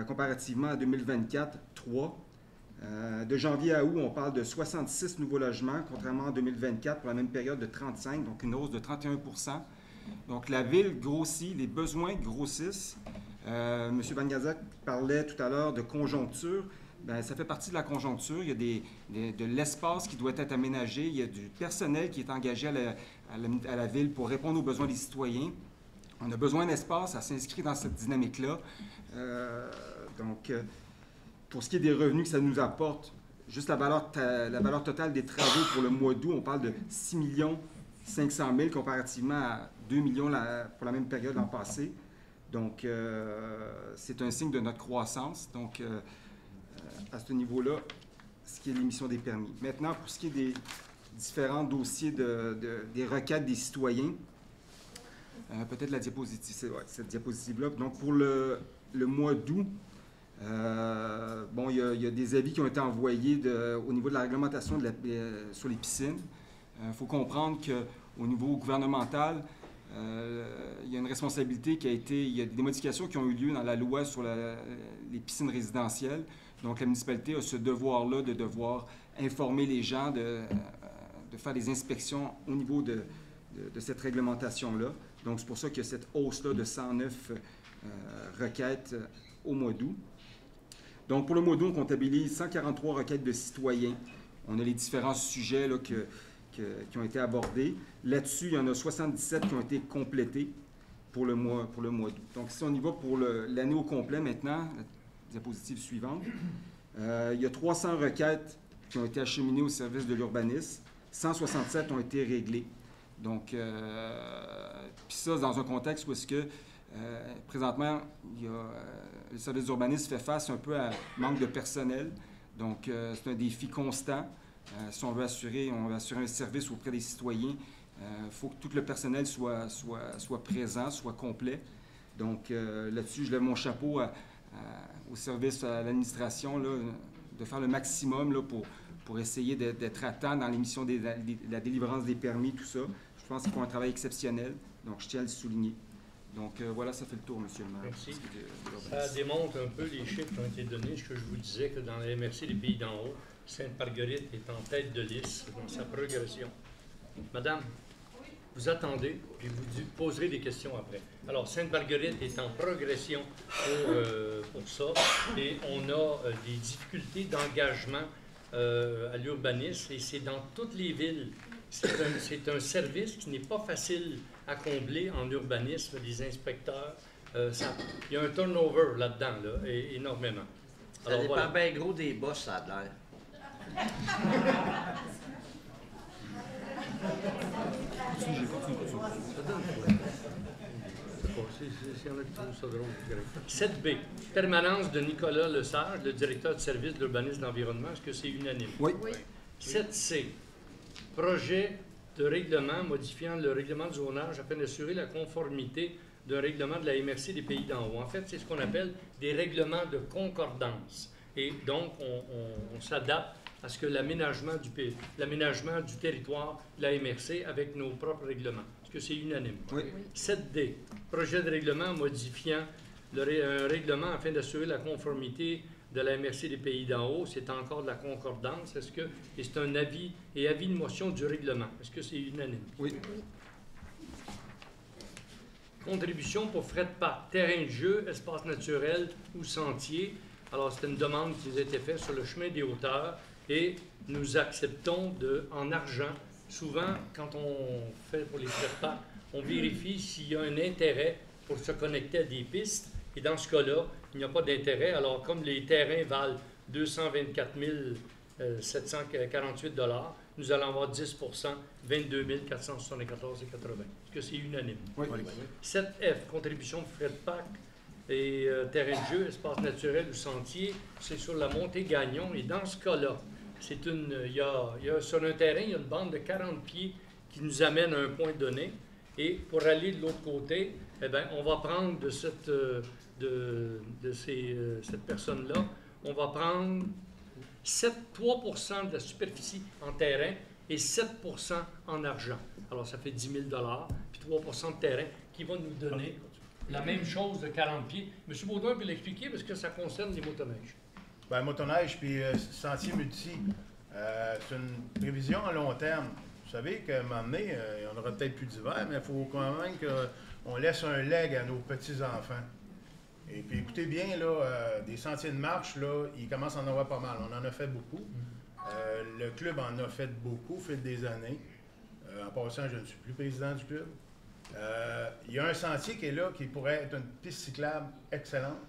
comparativement à 2024, 3. De janvier à août, on parle de 66 nouveaux logements, contrairement à 2024, pour la même période de 35, donc une hausse de 31 %. Donc, la ville grossit, les besoins grossissent. M. Van Gazak parlait tout à l'heure de conjoncture. Bien, ça fait partie de la conjoncture. Il y a de l'espace qui doit être aménagé. Il y a du personnel qui est engagé à la ville pour répondre aux besoins des citoyens. On a besoin d'espace, ça s'inscrit dans cette dynamique-là. Pour ce qui est des revenus que ça nous apporte, juste la valeur totale des travaux pour le mois d'août, on parle de 6 500 000 comparativement à 2 millions pour la même période l'an passé. Donc, c'est un signe de notre croissance. Donc, à ce niveau-là, ce qui est l'émission des permis. Maintenant, pour ce qui est des différents dossiers des requêtes des citoyens, peut-être la diapositive, cette diapositive-là. Donc, pour le mois d'août, il y a des avis qui ont été envoyés au niveau de la réglementation sur les piscines. Il faut comprendre qu'au niveau gouvernemental, il y a une responsabilité il y a des modifications qui ont eu lieu dans la loi sur les piscines résidentielles. Donc, la municipalité a ce devoir-là de devoir informer les gens, de faire des inspections au niveau de cette réglementation-là. Donc, c'est pour ça qu'il y a cette hausse-là de 109 requêtes au mois d'août. Donc, pour le mois d'août, on comptabilise 143 requêtes de citoyens. On a les différents sujets là, qui ont été abordés. Là-dessus, il y en a 77 qui ont été complétés pour le mois d'août. Donc, si on y va pour l'année au complet maintenant, la diapositive suivante, il y a 300 requêtes qui ont été acheminées au service de l'urbanisme. 167 ont été réglées. Donc, puis ça, dans un contexte où est-ce que, présentement, le service d'urbanisme fait face un peu à manque de personnel. Donc, c'est un défi constant. Si on veut assurer un service auprès des citoyens, il faut que tout le personnel soit présent, soit complet. Donc, là-dessus, je lève mon chapeau au service, à l'administration, de faire le maximum là, pour essayer d'être à temps dans l'émission de la délivrance des permis, tout ça. Je pense qu'ils font un travail exceptionnel, donc je tiens à le souligner. Donc voilà, ça fait le tour, monsieur le maire. Merci. Ça démontre un peu les chiffres qui ont été donnés, ce que je vous disais, que dans la MRC des Pays d'en haut, Sainte-Marguerite est en tête de liste dans sa progression. Madame, vous attendez, puis vous poserez des questions après. Alors, Sainte-Marguerite est en progression pour ça, et on a des difficultés d'engagement à l'urbanisme, et c'est dans toutes les villes. C'est un service qui n'est pas facile à combler en urbanisme, des inspecteurs. Il y a un turnover là-dedans, énormément. Ça dépend bien gros des boss, ça a l'air. Ça donne 7B, permanence de Nicolas Lesage, le directeur du service d'urbanisme d'environnement. Est-ce que c'est unanime? Oui. 7C, projet de règlement modifiant le règlement de zonage afin d'assurer la conformité d'un règlement de la MRC des Pays d'en haut. En fait, c'est ce qu'on appelle des règlements de concordance. Et donc, on s'adapte à ce que l'aménagement du territoire de la MRC avec nos propres règlements. Est-ce que c'est unanime? Oui. 7D, projet de règlement modifiant un règlement afin d'assurer la conformité de la MRC des Pays d'en haut. C'est encore de la concordance. Et c'est un avis de motion du règlement. Est-ce que c'est unanime? Oui. Contribution pour frais de parc, terrain de jeu, espace naturel ou sentier. Alors, c'est une demande qui nous a été faite sur le chemin des hauteurs et nous acceptons en argent souvent, quand on fait pour les frais de parc, on vérifie s'il y a un intérêt pour se connecter à des pistes. Et dans ce cas-là, il n'y a pas d'intérêt. Alors, comme les terrains valent 224 748 $, nous allons avoir 10 22 474,80 $. Est-ce que c'est unanime? Oui. 7F, contribution de frais de parc et terrain de jeu, espace naturel ou sentier, c'est sur la montée Gagnon. Et dans ce cas-là, il y a sur un terrain, il y a une bande de 40 pieds qui nous amène à un point donné. Et pour aller de l'autre côté, eh bien, on va prendre de cette personne-là, on va prendre 3 % de la superficie en terrain et 7 % en argent. Alors, ça fait 10 000 $, puis 3 % de terrain qui va nous donner la même chose de 40 pieds. M. Baudouin peut l'expliquer parce que ça concerne les motoneiges. Bien, motoneige puis sentier multi, c'est une prévision à long terme. Vous savez qu'à un moment donné, il y en aura peut-être plus d'hiver, mais il faut quand même qu'on laisse un leg à nos petits-enfants. Et puis écoutez bien, là, des sentiers de marche, là, il commence à en avoir pas mal. On en a fait beaucoup. Le club en a fait beaucoup au fil des années. En passant, je ne suis plus président du club. Il y a un sentier qui est là, qui pourrait être une piste cyclable excellente.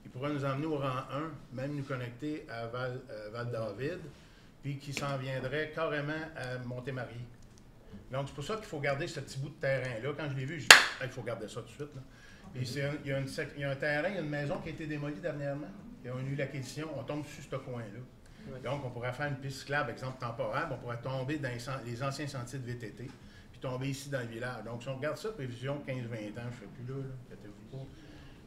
Il pourrait nous emmener au rang 1, même nous connecter à Val-David, puis qui s'en viendrait carrément à Montémarie. Donc, c'est pour ça qu'il faut garder ce petit bout de terrain-là. Quand je l'ai vu, je dis il faut garder ça tout de suite. Là. Et il y a un terrain, il y a une maison qui a été démolie dernièrement. Et on a eu l'acquisition, on tombe sur ce coin-là. Oui. Donc, on pourrait faire une piste cyclable, exemple temporaire, on pourrait tomber dans les anciens sentiers de VTT, puis tomber ici dans le village. Donc, si on regarde ça, prévision 15-20 ans, je ne serai plus là, inquiétez-vous pas.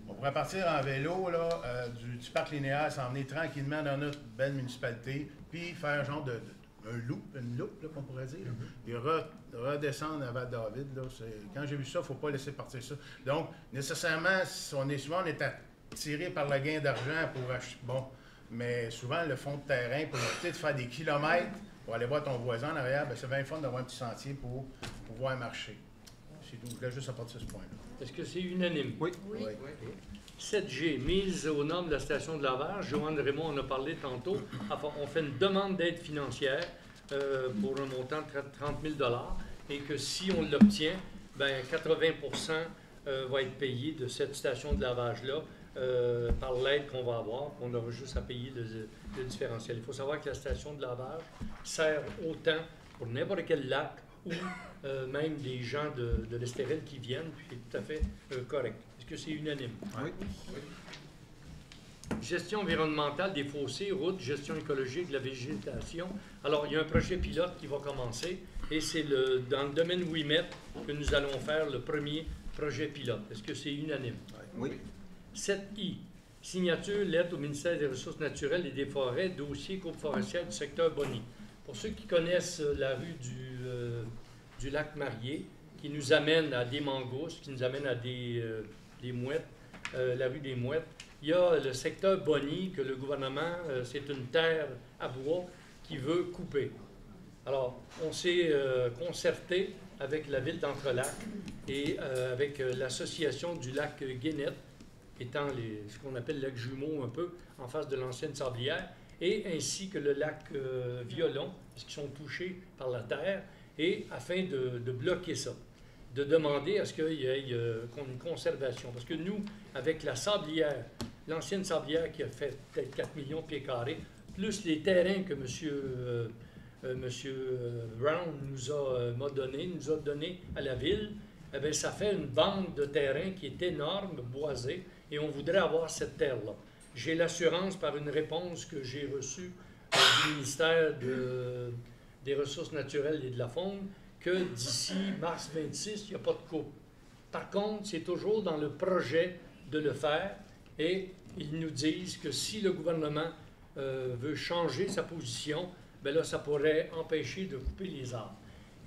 On pourrait partir en vélo là, du parc linéaire, s'en venir tranquillement dans notre belle municipalité, puis faire un genre une loupe, là, qu'on pourrait dire, puis redescendre à Val-David. Quand j'ai vu ça, il ne faut pas laisser partir ça. Donc, nécessairement, on est attiré par le gain d'argent pour acheter. Bon, mais souvent, le fond de terrain, pour éviter de faire des kilomètres pour aller voir ton voisin en arrière, c'est bien fun d'avoir un petit sentier pour pouvoir marcher. C'est tout. Je voulais juste apporter ce point-là. Est-ce que c'est unanime? Oui. 7G, mise aux normes de la station de lavage. Joanne Raymond en a parlé tantôt. Enfin, on fait une demande d'aide financière pour un montant de 30 000 $, et que si on l'obtient, ben 80 % va être payé de cette station de lavage-là par l'aide qu'on va avoir. On aura juste à payer le différentiel. Il faut savoir que la station de lavage sert autant pour n'importe quel lac ou même des gens de l'Estérel qui viennent, puis c'est tout à fait correct. Est-ce que c'est unanime? Oui. Gestion environnementale des fossés, routes, gestion écologique de la végétation. Alors, il y a un projet pilote qui va commencer et c'est dans le domaine Ouimet que nous allons faire le premier projet pilote. Est-ce que c'est unanime? Oui. 7I, signature, lettre au ministère des Ressources naturelles et des Forêts, dossier coupe forestière du secteur Bonny. Pour ceux qui connaissent la rue du lac Marié, qui nous amène à des mangoustes, qui nous amène à des mouettes, la rue des Mouettes, il y a le secteur Bonny que le gouvernement, c'est une terre à bois qui veut couper. Alors, on s'est concerté avec la ville d'Entrelacs et avec l'association du lac Guénette, étant ce qu'on appelle le lac jumeau un peu, en face de l'ancienne sablière, et ainsi que le lac Violon, parce qu'ils sont touchés par la terre, et afin de bloquer ça, de demander à ce qu'il y ait une conservation. Parce que nous, avec la sablière, l'ancienne sablière qui a fait peut-être 4 millions de pieds carrés, plus les terrains que M. Brown nous a donné à la ville, eh bien, ça fait une bande de terrain qui est énorme, boisée, et on voudrait avoir cette terre-là. J'ai l'assurance par une réponse que j'ai reçue du ministère des Ressources naturelles et de la Faune que d'ici mars 26, il n'y a pas de coupe. Par contre, c'est toujours dans le projet de le faire et ils nous disent que si le gouvernement veut changer sa position, bien là, ça pourrait empêcher de couper les arbres.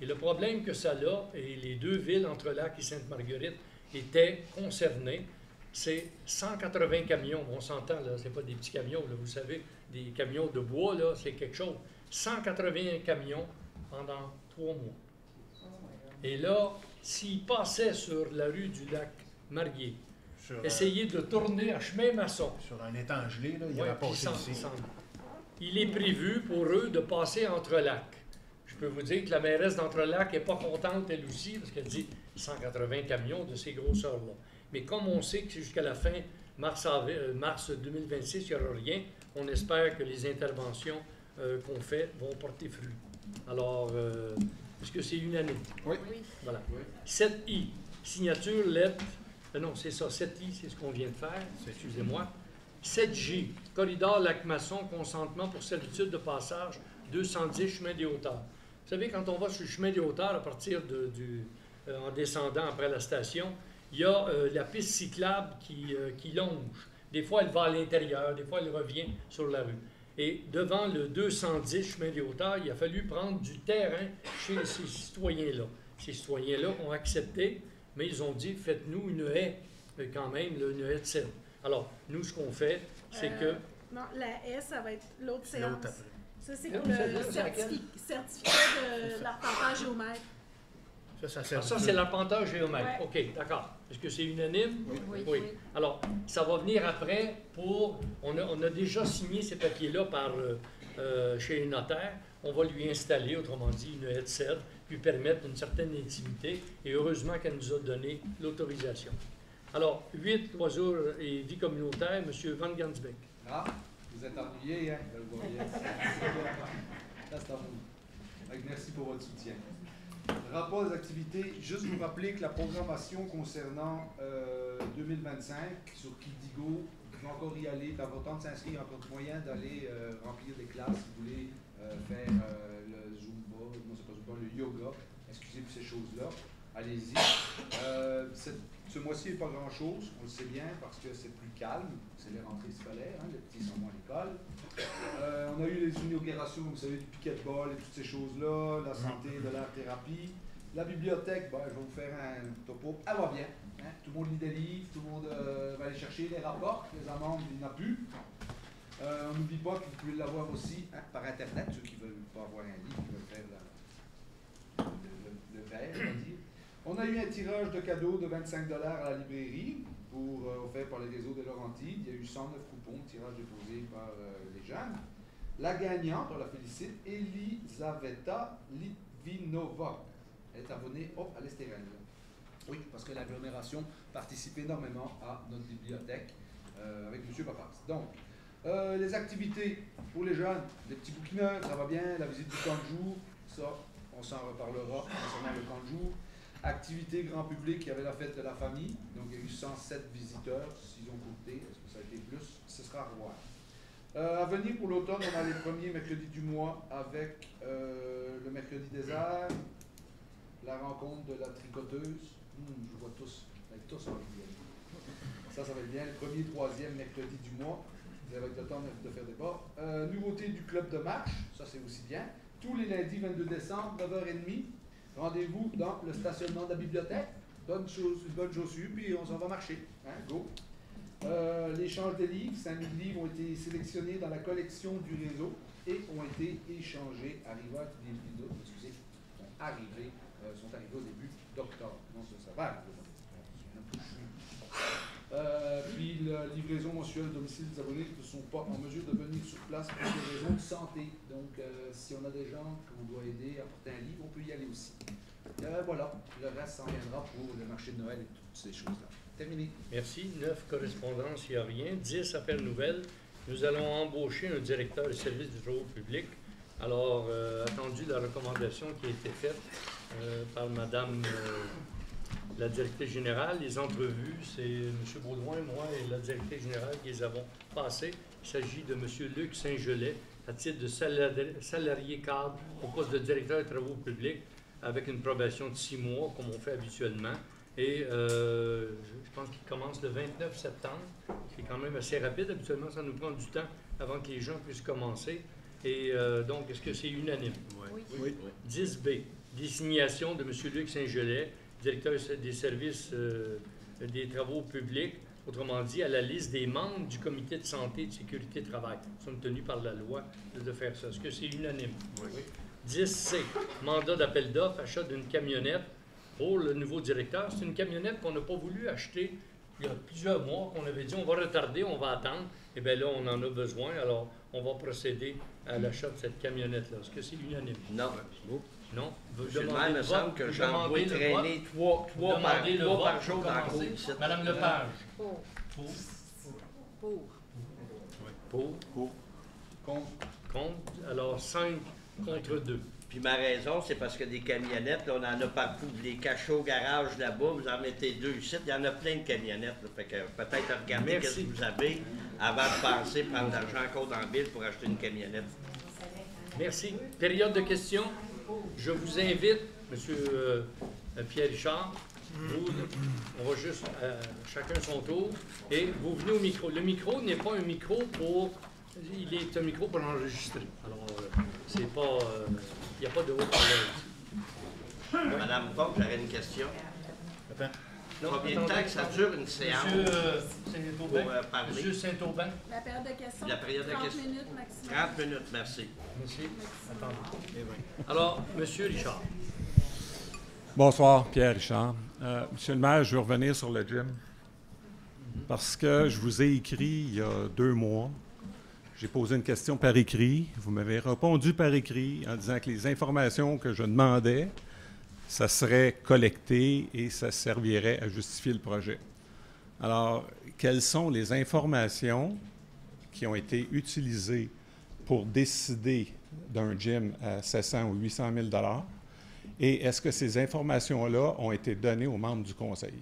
Et le problème que ça a, et les deux villes, Entrelacs et Sainte-Marguerite, étaient concernées, c'est 180 camions. On s'entend, là, c'est pas des petits camions, là, vous savez, des camions de bois, là, c'est quelque chose. 180 camions pendant 3 mois. Et là, s'ils passaient sur la rue du lac Marié, essayer de tourner à chemin maçon. Sur un étang gelé, là, il y a pas ici. Il est prévu pour eux de passer entre lacs. Je Je peux vous dire que la mairesse d'Entrelacs n'est pas contente, elle aussi, parce qu'elle dit 180 camions de ces grosseurs-là. Mais comme on sait que c'est jusqu'à la fin mars 2026, il n'y aura rien, on espère que les interventions qu'on fait vont porter fruit. Alors, est-ce que c'est unanime? Oui. Voilà. 7I, signature, lettre. Non, c'est ça, 7I, c'est ce qu'on vient de faire. Excusez-moi. 7J, corridor Lac-Masson, consentement pour servitude de passage 210 chemin des Hauteurs. Vous savez, quand on va sur le chemin des Hauteurs, à partir en descendant après la station, il y a la piste cyclable qui longe. Des fois, elle va à l'intérieur, des fois, elle revient sur la rue. Et devant le 210 chemin des Hauteurs, il a fallu prendre du terrain chez ces citoyens-là. Ces citoyens-là ont accepté, mais ils ont dit, faites-nous une haie, quand même, une haie de cèdre. Alors, nous, ce qu'on fait, c'est que... Non, la haie, ça va être l'autre séance. Ça, c'est pour l'autre, le certificat de l'arpentage géomètre. Ça, c'est l'arpentage géomètre. Ouais. OK, d'accord. Est-ce que c'est unanime? Oui. Alors, ça va venir après pour... On a déjà signé ces papiers-là chez les notaires. On va lui installer, autrement dit, une haie de cèdre, lui permettre une certaine intimité. Et heureusement qu'elle nous a donné l'autorisation. Alors, 8, loisirs et vie communautaire, M. Van Gansbeck. Ah, vous êtes ennuyé, hein? Je le vois bien. Ça, c'est à vous. Merci pour votre soutien. Rapport des activités, juste vous rappeler que la programmation concernant 2025 sur Kidigo, vous pouvez encore y aller, dans votre temps de s'inscrire, il y a encore moyen d'aller remplir des classes si vous voulez faire le Zumba, non c'est pas Zumba, le yoga, excusez pour ces choses-là, allez-y. Ce mois-ci, il n'y a pas grand-chose, on le sait bien, parce que c'est plus calme, c'est les rentrées scolaires, hein, les petits sont moins à l'école. On a eu les inaugurations, vous savez, du piquet-ball et toutes ces choses-là, la santé, de l'art-thérapie. La bibliothèque, je vais vous faire un topo. Elle va bien. Hein? Tout le monde lit des livres, tout le monde va aller chercher les rapports, les amendes, il n'y en a plus. On n'oublie pas que vous pouvez l'avoir aussi par Internet, ceux qui ne veulent pas avoir un livre, qui veulent faire le verre, on va dire. On a eu un tirage de cadeaux de 25 $ à la librairie, offert par le réseau des Laurentides. Il y a eu 109 coupons, tirage déposé par les jeunes. La gagnante, on la félicite, Elisaveta Litvinova. Elle est abonnée à l'Estérel. Oui, parce que l'agglomération participe énormément à notre bibliothèque avec M. Papas. Donc, les activités pour les jeunes, les petits bouquineurs, ça va bien, la visite du camp de jour, ça, on s'en reparlera concernant le camp de jour. Activité grand public, il y avait la fête de la famille, donc il y a eu 107 visiteurs, s'ils ont compté, est-ce que ça a été plus? Ce sera à revoir. À venir pour l'automne, on a les premiers mercredis du mois avec le mercredi des arts, la rencontre de la tricoteuse, je vois tous, avec tous en rivière. Ça va être bien, le premier, troisième mercredi du mois, vous avez le temps de faire des bas. Nouveauté du club de marche, ça c'est aussi bien, tous les lundis 22 décembre, 9h30, rendez-vous dans le stationnement de la bibliothèque, bonne chaussure, puis on s'en va marcher, hein, go. L'échange des livres, 5000 livres ont été sélectionnés dans la collection du réseau et ont été échangés, sont arrivés au début d'octobre. Non, ça va arriver. Puis la livraison mensuelle au domicile des abonnés qui ne sont pas en mesure de venir sur place pour des raisons de santé. Donc, si on a des gens qu'on doit aider à porter un livre, on peut y aller aussi. Voilà, le reste s'en viendra pour le marché de Noël et toutes ces choses-là. Terminé. Merci. 9 correspondances, il n'y a rien. 10 appels nouvelles. Nous allons embaucher un directeur de service du travaux public. Alors, attendu la recommandation qui a été faite par Madame la directrice générale. Les entrevues, c'est M. Baudouin, moi et la directrice générale qui les avons passées. Il s'agit de M. Luc Saint-Gelais, à titre de salarié cadre au poste de directeur des travaux publics, avec une probation de 6 mois, comme on fait habituellement. Et je pense qu'il commence le 29 septembre. C'est quand même assez rapide. Habituellement, ça nous prend du temps avant que les gens puissent commencer. Et donc, est-ce que c'est unanime? Oui. 10B, désignation de M. Luc Saint-Gelais, directeur des services des travaux publics, autrement dit, à la liste des membres du comité de santé et de sécurité de travail. Nous sommes tenus par la loi de faire ça. Est-ce que c'est unanime? Oui. 10C, mandat d'appel d'offres, achat d'une camionnette pour le nouveau directeur. C'est une camionnette qu'on n'a pas voulu acheter il y a plusieurs mois qu'on avait dit on va retarder, on va attendre. Et bien là, on en a besoin, alors on va procéder à l'achat de cette camionnette-là. Est-ce que c'est unanime? Non. Non? Monsieur le maire, il me semble que j'en vois traîner trois par jour dans la cour. Madame Lepage. Pour. Pour. Contre. Alors, 5 contre 2. Puis ma raison, c'est parce que des camionnettes, là, on en a partout. Les cachots au garage là-bas, vous en mettez 2 ici. Il y en a plein de camionnettes. Là. Fait que peut-être regarder ce que vous avez avant de penser prendre de l'argent encore dans le bill pour acheter une camionnette. Merci. Période de questions. Je vous invite, M. Pierre Richard, on va juste chacun son tour, et vous venez au micro. Le micro n'est pas un micro pour... Il est un micro pour enregistrer. Alors, c'est pas... il n'y a pas de haut-parleur. Madame Fogg, j'aurais une question. Attends. Combien de temps que ça dure une séance pour parler? Monsieur Saint-Aubin. La période de questions. La période de 30 questions. minutes maximum. 30 minutes, merci. Merci. Attendez. Alors, Monsieur Richard. Bonsoir, Pierre Richard. Monsieur le maire, je veux revenir sur le gym. Parce que je vous ai écrit il y a 2 mois. J'ai posé une question par écrit. Vous m'avez répondu par écrit en disant que les informations que je demandais, ça serait collecté et ça servirait à justifier le projet. Alors, quelles sont les informations qui ont été utilisées pour décider d'un gym à 700 ou 800 000 $? Et est-ce que ces informations-là ont été données aux membres du conseil?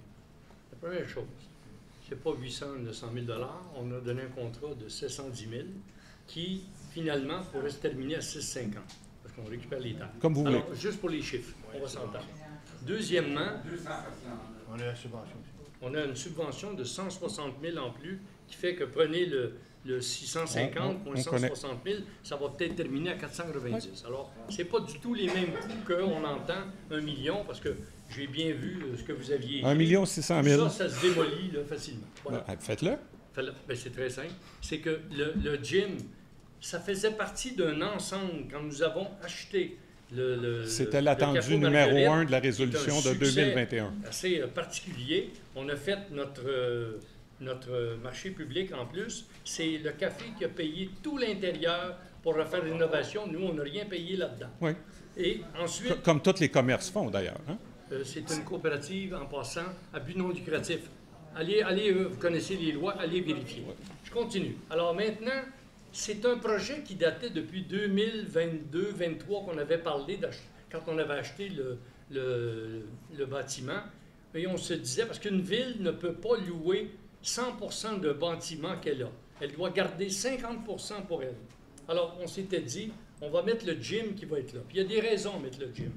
La première chose, c'est pas 800 ou 900 000 $. On a donné un contrat de 710 000 qui, finalement, pourrait se terminer à 6,50 parce qu'on récupère les taxes. Comme vous voulez. Alors, juste pour les chiffres, on va s'entendre. Deuxièmement, on a la subvention. On a une subvention de 160 000 en plus qui fait que prenez le 650 moins 160 000, ça va peut-être terminer à 490. Alors, ce n'est pas du tout les mêmes coûts qu'on entend 1 million, parce que j'ai bien vu ce que vous aviez écrit. 1 600 000. Ça se démolit là, facilement. Voilà. Faites-le. Ben, c'est très simple. C'est que le gym, ça faisait partie d'un ensemble. Quand nous avons acheté c'était l'attendu numéro 1 de la résolution de 2021. Assez particulier. On a fait notre marché public en plus. C'est le café qui a payé tout l'intérieur pour refaire l'innovation. Nous, on n'a rien payé là-dedans. Oui. Et ensuite... Comme tous les commerces font, d'ailleurs. Hein? C'est une coopérative, en passant, à but non lucratif. Allez, vous connaissez les lois, allez vérifier. Oui. Je continue. Alors maintenant... C'est un projet qui datait depuis 2022-2023 qu'on avait parlé quand on avait acheté le bâtiment. Et on se disait, parce qu'une ville ne peut pas louer 100% de bâtiment qu'elle a. Elle doit garder 50% pour elle. Alors, on s'était dit, on va mettre le gym qui va être là. Puis il y a des raisons à mettre le gym.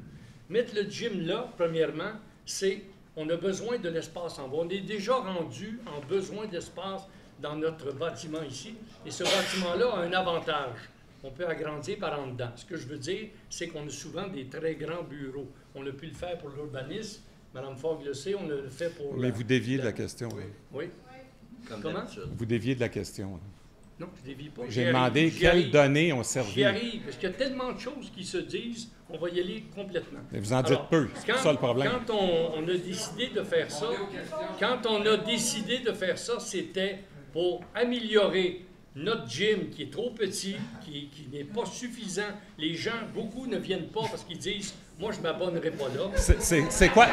Mettre le gym là, premièrement, c'est on a besoin de l'espace en bas. On est déjà rendu en besoin d'espace dans notre bâtiment ici. Et ce bâtiment-là a un avantage. On peut agrandir par en dedans. Ce que je veux dire, c'est qu'on a souvent des très grands bureaux. On a pu le faire pour l'urbanisme. Mme Fogg le sait, on le fait pour... Mais vous déviez de la question. Oui. Comment? Vous déviez de la question. Là. Non, je ne dévie pas. J'ai demandé quelles données ont servi. J'y arrive, parce qu'il y a tellement de choses qui se disent, on va y aller complètement. Mais vous en dites peu, c'est ça le problème. Quand on a décidé de faire ça, c'était pour améliorer notre gym qui est trop petit, qui n'est pas suffisant. Les gens, beaucoup ne viennent pas parce qu'ils disent « Moi, je ne m'abonnerai pas là ». C'est quoi?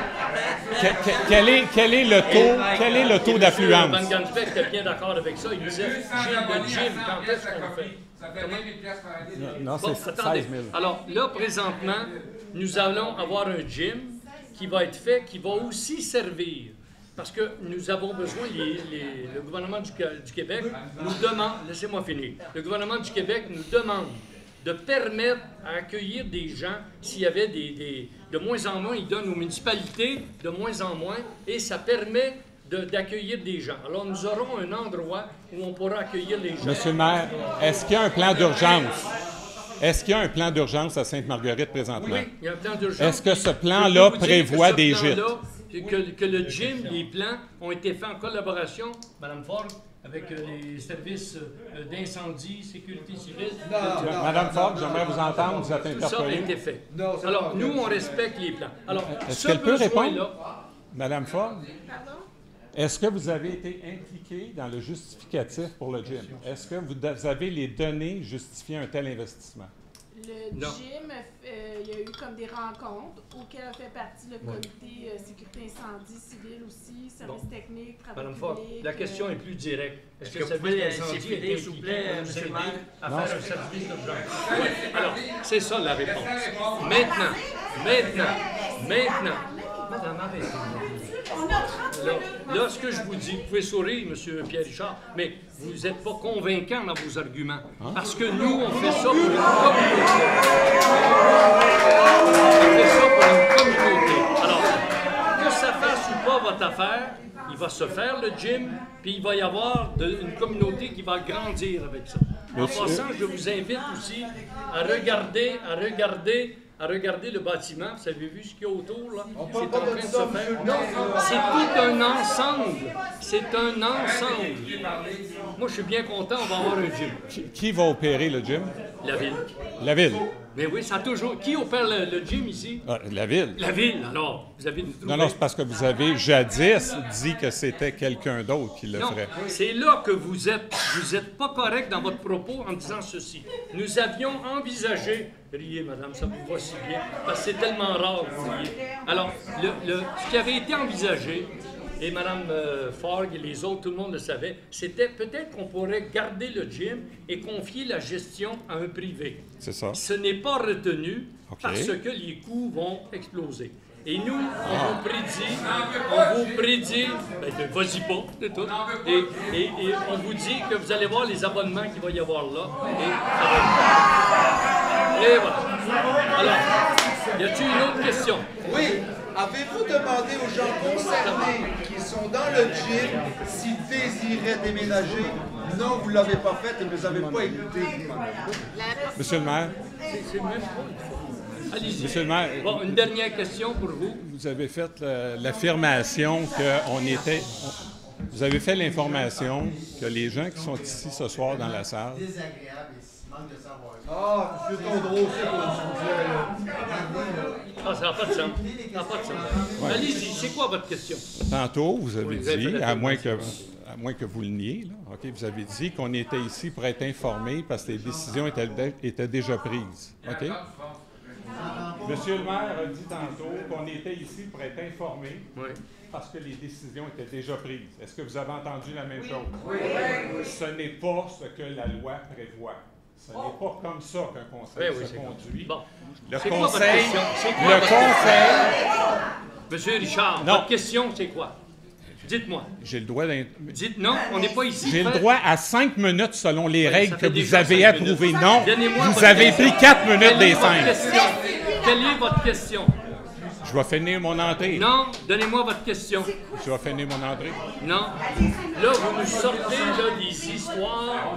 Quel est le taux d'affluence? Van Gansbeck était bien d'accord avec ça. Il disait « Le gym, quand est-ce qu'on le fait? » Ça fait 20 000 par année. Non, c'est 16 000. Alors là, présentement, nous allons avoir un gym qui va être fait, qui va aussi servir. Parce que nous avons besoin, le gouvernement du Québec nous demande, laissez-moi finir, le gouvernement du Québec nous demande de permettre à accueillir des gens, s'il y avait de moins en moins, ils donnent aux municipalités de moins en moins, et ça permet d'accueillir des gens. Alors nous aurons un endroit où on pourra accueillir les gens. Monsieur le maire, est-ce qu'il y a un plan d'urgence? Est-ce qu'il y a un plan d'urgence à Sainte-Marguerite présentement? Oui, il y a un plan d'urgence. Est-ce que ce plan-là prévoit des gîtes? Que le gym, les plans ont été faits en collaboration, Mme Fogg, avec les services d'incendie, sécurité civile. Mme Fogg, j'aimerais vous entendre, vous êtes interpellée. Tout ça a été fait. Alors, nous, on respecte les plans. Alors, est-ce qu'elle peut répondre? Mme Fogg? Pardon? Est-ce que vous avez été impliqué dans le justificatif pour le gym? Est-ce que vous avez les données justifiant un tel investissement? Le gym, il y a eu comme des rencontres auxquelles a fait partie le comité sécurité incendie civil aussi, services techniques, travaux Madame Ford, publics. la question est plus directe. Est-ce que vous le service pouvez d'incendie est s'il vous plaît, impliqué monsieur le maire? à faire un service d'urgence? Oui. Alors, c'est ça la réponse. Maintenant, Madame, arrêtez. Là, ce que je vous dis, vous pouvez sourire, M. Pierre Richard, mais vous n'êtes pas convaincant dans vos arguments. Parce que nous, on fait ça pour une communauté. On fait ça pour une communauté. Alors, que ça fasse ou pas votre affaire, il va se faire le gym, puis il va y avoir une communauté qui va grandir avec ça. En passant, je vous invite aussi à regarder le bâtiment. Vous avez vu ce qu'il y a autour, là? C'est en train de se faire. Non, c'est tout un ensemble. C'est un ensemble. Moi, je suis bien content, on va avoir un gym. Qui va opérer le gym? La ville. La ville? Mais oui, ça a toujours... Qui opère le gym ici? Ah, la ville. La ville, alors. Vous avez Non, c'est parce que vous avez jadis dit que c'était quelqu'un d'autre qui le ferait. C'est là que vous êtes pas correct dans votre propos en disant ceci. Nous avions envisagé... Riez, madame, ça vous va si bien, parce que c'est tellement rare, vous riez. Alors, ce qui avait été envisagé, et Mme Forgue et les autres, tout le monde le savait, c'était peut-être qu'on pourrait garder le gym et confier la gestion à un privé. C'est ça. Ce n'est pas retenu parce que les coûts vont exploser. Et nous, on vous prédit, ben, vas-y pas, c'est tout. Et on vous dit que vous allez voir les abonnements qu'il va y avoir là. Et voilà. Alors, y a-t-il une autre question? Oui. Avez-vous demandé aux gens concernés qui sont dans le gym s'ils désiraient déménager? Non, vous ne l'avez pas fait et vous ne les avez pas écoutés. Monsieur le maire. C'est le même point. Allez-y. Monsieur le maire. Bon, une dernière question pour vous. Vous avez fait l'affirmation qu'on était... Vous avez fait l'information que les gens qui sont ici ce soir dans la salle... Ah, M. Tondreau, c'est pour le sujet. Ah, ça n'a pas de sens. Ça n'a pas de sens. Ouais. Allez-y, c'est quoi votre question? Tantôt, vous avez dit, à moins que vous le niez, là, okay, vous avez dit qu'on était ici pour être informés parce que les décisions étaient déjà prises. OK? Monsieur le maire a dit tantôt qu'on était ici pour être informés parce que les décisions étaient déjà prises. Est-ce que vous avez entendu la même chose? Oui. Ce n'est pas ce que la loi prévoit. Ce n'est pas comme ça qu'un conseil se conduit. Bon. Le conseil... Monsieur Richard, votre question, c'est quoi? Dites-moi. J'ai le droit Dites non, on n'est pas ici. J'ai le droit à 5 minutes selon les règles que vous avez approuvées. Non, vous avez pris 4 minutes des 5. Quelle est votre question? Je vais finir mon entrée. Non, donnez-moi votre question. Je vais finir mon entrée. Non. Là, vous nous sortez là, des histoires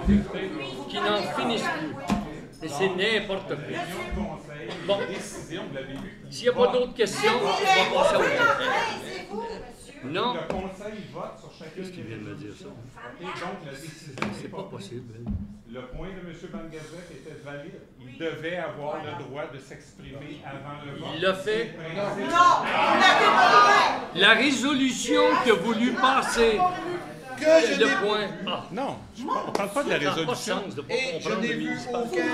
qui n'en finissent plus. Mais c'est n'importe quoi. Bon. S'il n'y a pas d'autres questions, on va passer à autre chose. Non. Le conseil vote sur chacun. Qu'est-ce qu'il vient de me dire ça? Et donc, la décision c'est pas possible. Le point de M. Van Gazek était valide. Il devait avoir le droit de s'exprimer avant le vote. Il l'a fait. Non! La résolution qu'il a voulu passer. Le point. Ah. Non, on ne parle pas de la résolution. Et je n'ai vu aucun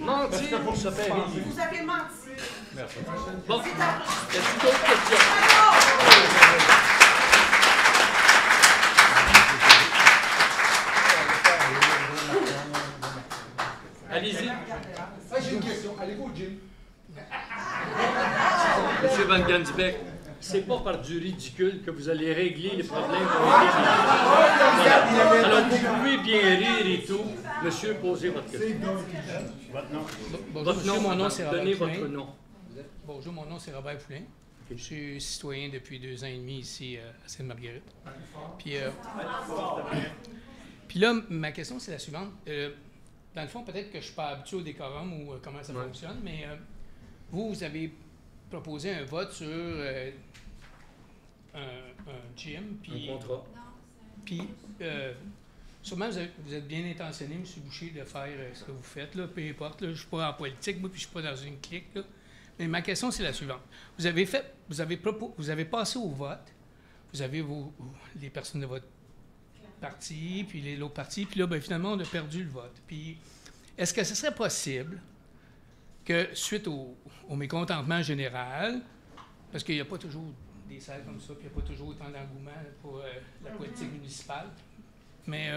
mentir pour se faire élire. Vous avez menti. Merci. Bon, y a-t-il d'autres questions? Allez-y. J'ai une question. Allez-vous au gym? Monsieur Van Gansbeck, c'est pas par du ridicule que vous allez régler les problèmes. Alors, vous pouvez bien rire et tout. Monsieur, posez votre question. Votre nom. Bonjour, mon nom, c'est Robert Donnez Poulain. votre nom. Bonjour, mon nom, c'est Robert Poulain. Je suis citoyen depuis 2 ans et demi ici à Sainte-Marguerite. Puis là, ma question, c'est la suivante. Dans le fond, peut-être que je ne suis pas habitué au décorum ou comment ça fonctionne, mais vous avez proposé un vote sur un gym. Puis, un contrat. Puis, sûrement, vous êtes bien intentionné, M. Boucher, de faire ce que vous faites, là, peu importe. Là, je ne suis pas en politique, moi, puis je ne suis pas dans une clique. Là. Mais ma question, c'est la suivante. Vous avez passé au vote, vous avez les personnes de votre parti, puis l'autre parti, puis là, ben, finalement, on a perdu le vote. Puis, est-ce que ce serait possible que, suite au mécontentement général, parce qu'il n'y a pas toujours des salles comme ça, puis il n'y a pas toujours autant d'engouement pour la politique municipale, mais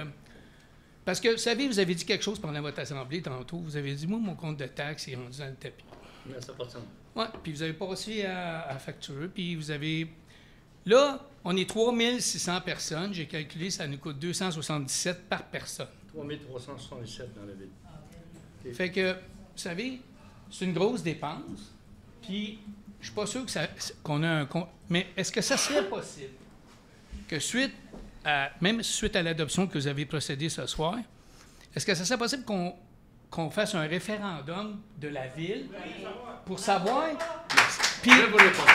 parce que, vous savez, vous avez dit quelque chose pendant votre assemblée tantôt, vous avez dit, moi, mon compte de taxes est rendu dans le tapis. Mais ça n'a pas de sens. Oui, puis vous avez passé à facture, puis vous avez... Là, on est 3600 personnes. J'ai calculé, ça nous coûte 277 par personne. 3377 dans la ville. Okay. Fait que, vous savez, c'est une grosse dépense, puis je suis pas sûr qu'on a un... Mais est-ce que ça serait possible que même suite à l'adoption que vous avez procédé ce soir, est-ce que ça serait possible qu'on fasse un référendum de la ville pour savoir... Puis, je vais vous répondre.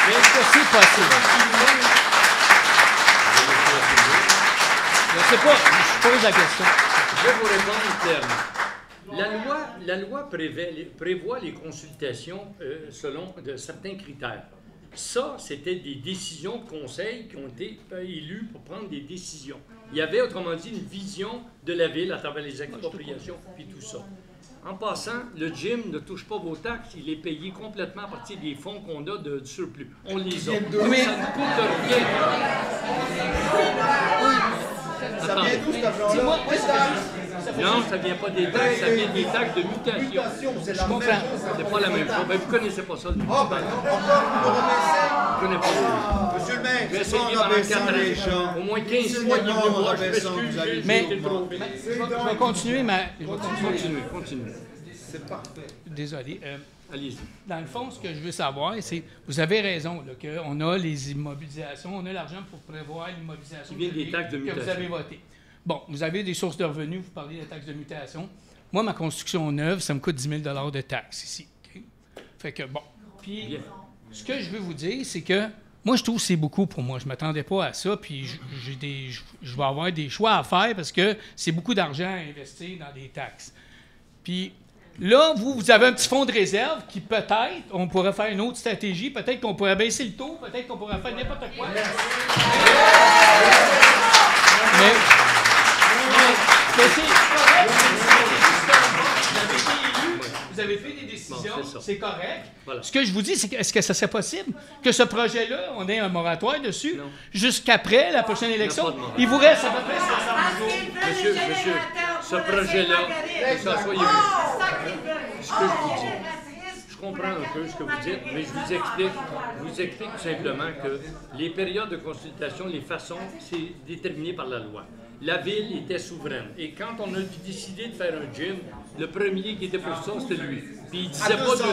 Mais est-ce que c'est possible? Je ne sais pas, je pose la question. Je vais vous répondre clairement. La loi prévoit les consultations selon certains critères. Ça, c'était des décisions de conseil qui ont été élus pour prendre des décisions. Il y avait, autrement dit, une vision de la ville à travers les expropriations, puis tout ça. En passant, le gym ne touche pas vos taxes, il est payé complètement à partir des fonds qu'on a du surplus. On les a. Mais ça ne coûte rien. Ça vient d'où, cet argent-là? Non, ça ne vient pas des taxes, ça vient des taxes de mutation. C'est la même chose. C'est pas la même chose. Ben, vous ne connaissez pas ça, le Ah, ben non, je ne connais pas. Monsieur le maire, J'ai essayé c'est pendant pas 4 ans. Au moins 15 fois, il est venu me voir, je m'excuse, mais j'ai été trop vite. Je vais continuer, mais... Continuez. C'est parfait. Désolé. Allez-y. Dans le fond, ce que je veux savoir, c'est, vous avez raison, qu'on a les immobilisations, on a l'argent pour prévoir l'immobilisation Qui vient des taxes de mutation. que vous avez voté. Bon, vous avez des sources de revenus, vous parlez des taxes de mutation. Moi, ma construction neuve, ça me coûte 10 000 de taxes ici. Okay? Fait que, bon. Puis, ce que je veux vous dire, c'est que moi, je trouve que c'est beaucoup pour moi. Je ne m'attendais pas à ça, puis je vais avoir des choix à faire parce que c'est beaucoup d'argent à investir dans des taxes. Puis, là, vous avez un petit fonds de réserve qui, peut-être, on pourrait faire une autre stratégie. Peut-être qu'on pourrait baisser le taux. Peut-être qu'on pourrait faire n'importe quoi. Mais vous avez fait des décisions, c'est correct. Voilà. Ce que je vous dis, c'est est-ce que ça serait possible que ce projet-là, on ait un moratoire dessus jusqu'après la prochaine élection? Il vous reste à peu près 60 jours. Monsieur, ce projet-là, que ça soit ce que je vous dis. Je comprends un peu ce que vous dites, mais je vous explique tout simplement que les périodes de consultation, les façons, c'est déterminé par la loi. La ville était souveraine. Et quand on a décidé de faire un gym, le premier qui était pour ça, c'était lui. Puis il disait pas 200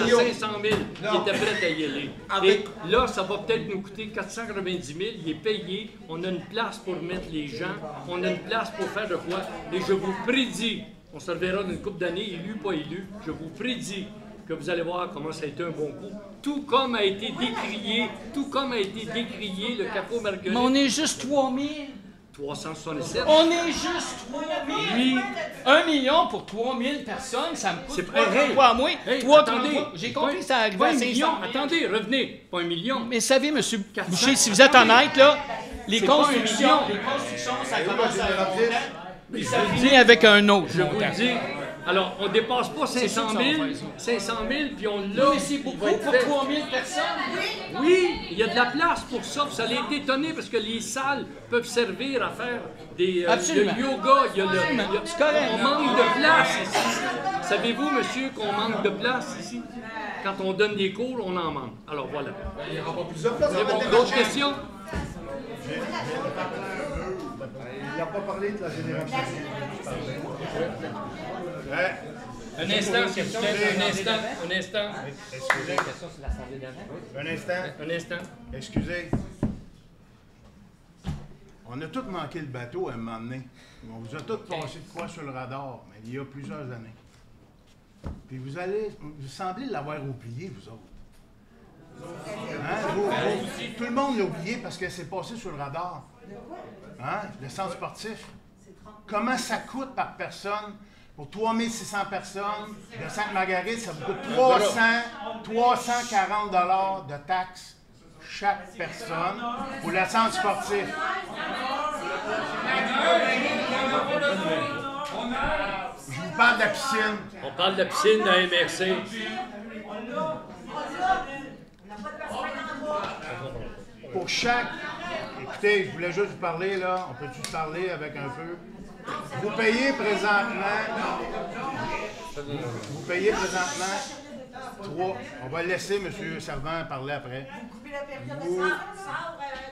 000 à 500 000, il était prêt à y aller. Et là, ça va peut-être nous coûter 490 000, il est payé, on a une place pour mettre les gens, on a une place pour faire de quoi. Et je vous prédis, on se reverra d'une couple d'années, élu, pas élu, je vous prédis que vous allez voir comment ça a été un bon coup. Tout comme a été décrié le Capo Marguerite. Mais on est juste 3 000. 367. On est juste 3 000. Oui. 1 million pour 3 000 personnes, ça me coûte. C'est pareil. Quoi, moi? Attendez. J'ai compris que ça arrivait à 500 000. Attendez, revenez. Pas 1 million. Mais savez, M. Boucher, si vous êtes honnête, là, les constructions, ça commence à un montant, puis ça finit avec un autre montant. Je vous dis. Alors, on ne dépasse pas 500 000, puis on l'a. Mais c'est beaucoup pour 3 000 personnes. Oui, il y a de la place pour ça. Vous allez être étonné parce que les salles peuvent servir à faire des yoga. On manque de place ici. Savez-vous, monsieur, qu'on manque de place ici? Quand on donne des cours, on en manque. Alors, voilà. Il n'y aura pas plusieurs places. D'autres questions? Il n'a pas parlé de la génération. Un instant, s'il vous plaît. Un instant. Excusez. Un instant. Excusez. On a tous manqué le bateau à un moment donné. On vous a tous passé de quoi sur le radar, mais il y a plusieurs années. Puis vous semblez l'avoir oublié, vous autres. Hein? Tout le monde l'a oublié parce que c'est passé sur le radar. Hein? Le centre sportif. Comment ça coûte par personne Pour 3600 personnes de Sainte-Marguerite, ça vous coûte 340 $ de taxes chaque personne pour le centre sportif. Je vous parle de la piscine. On parle de la piscine de la MRC. Pour chaque... Écoutez, je voulais juste vous parler, là. On peut-tu se parler avec un peu? Vous payez présentement... Vous payez présentement 3... On va laisser M. Servant parler après. Vous...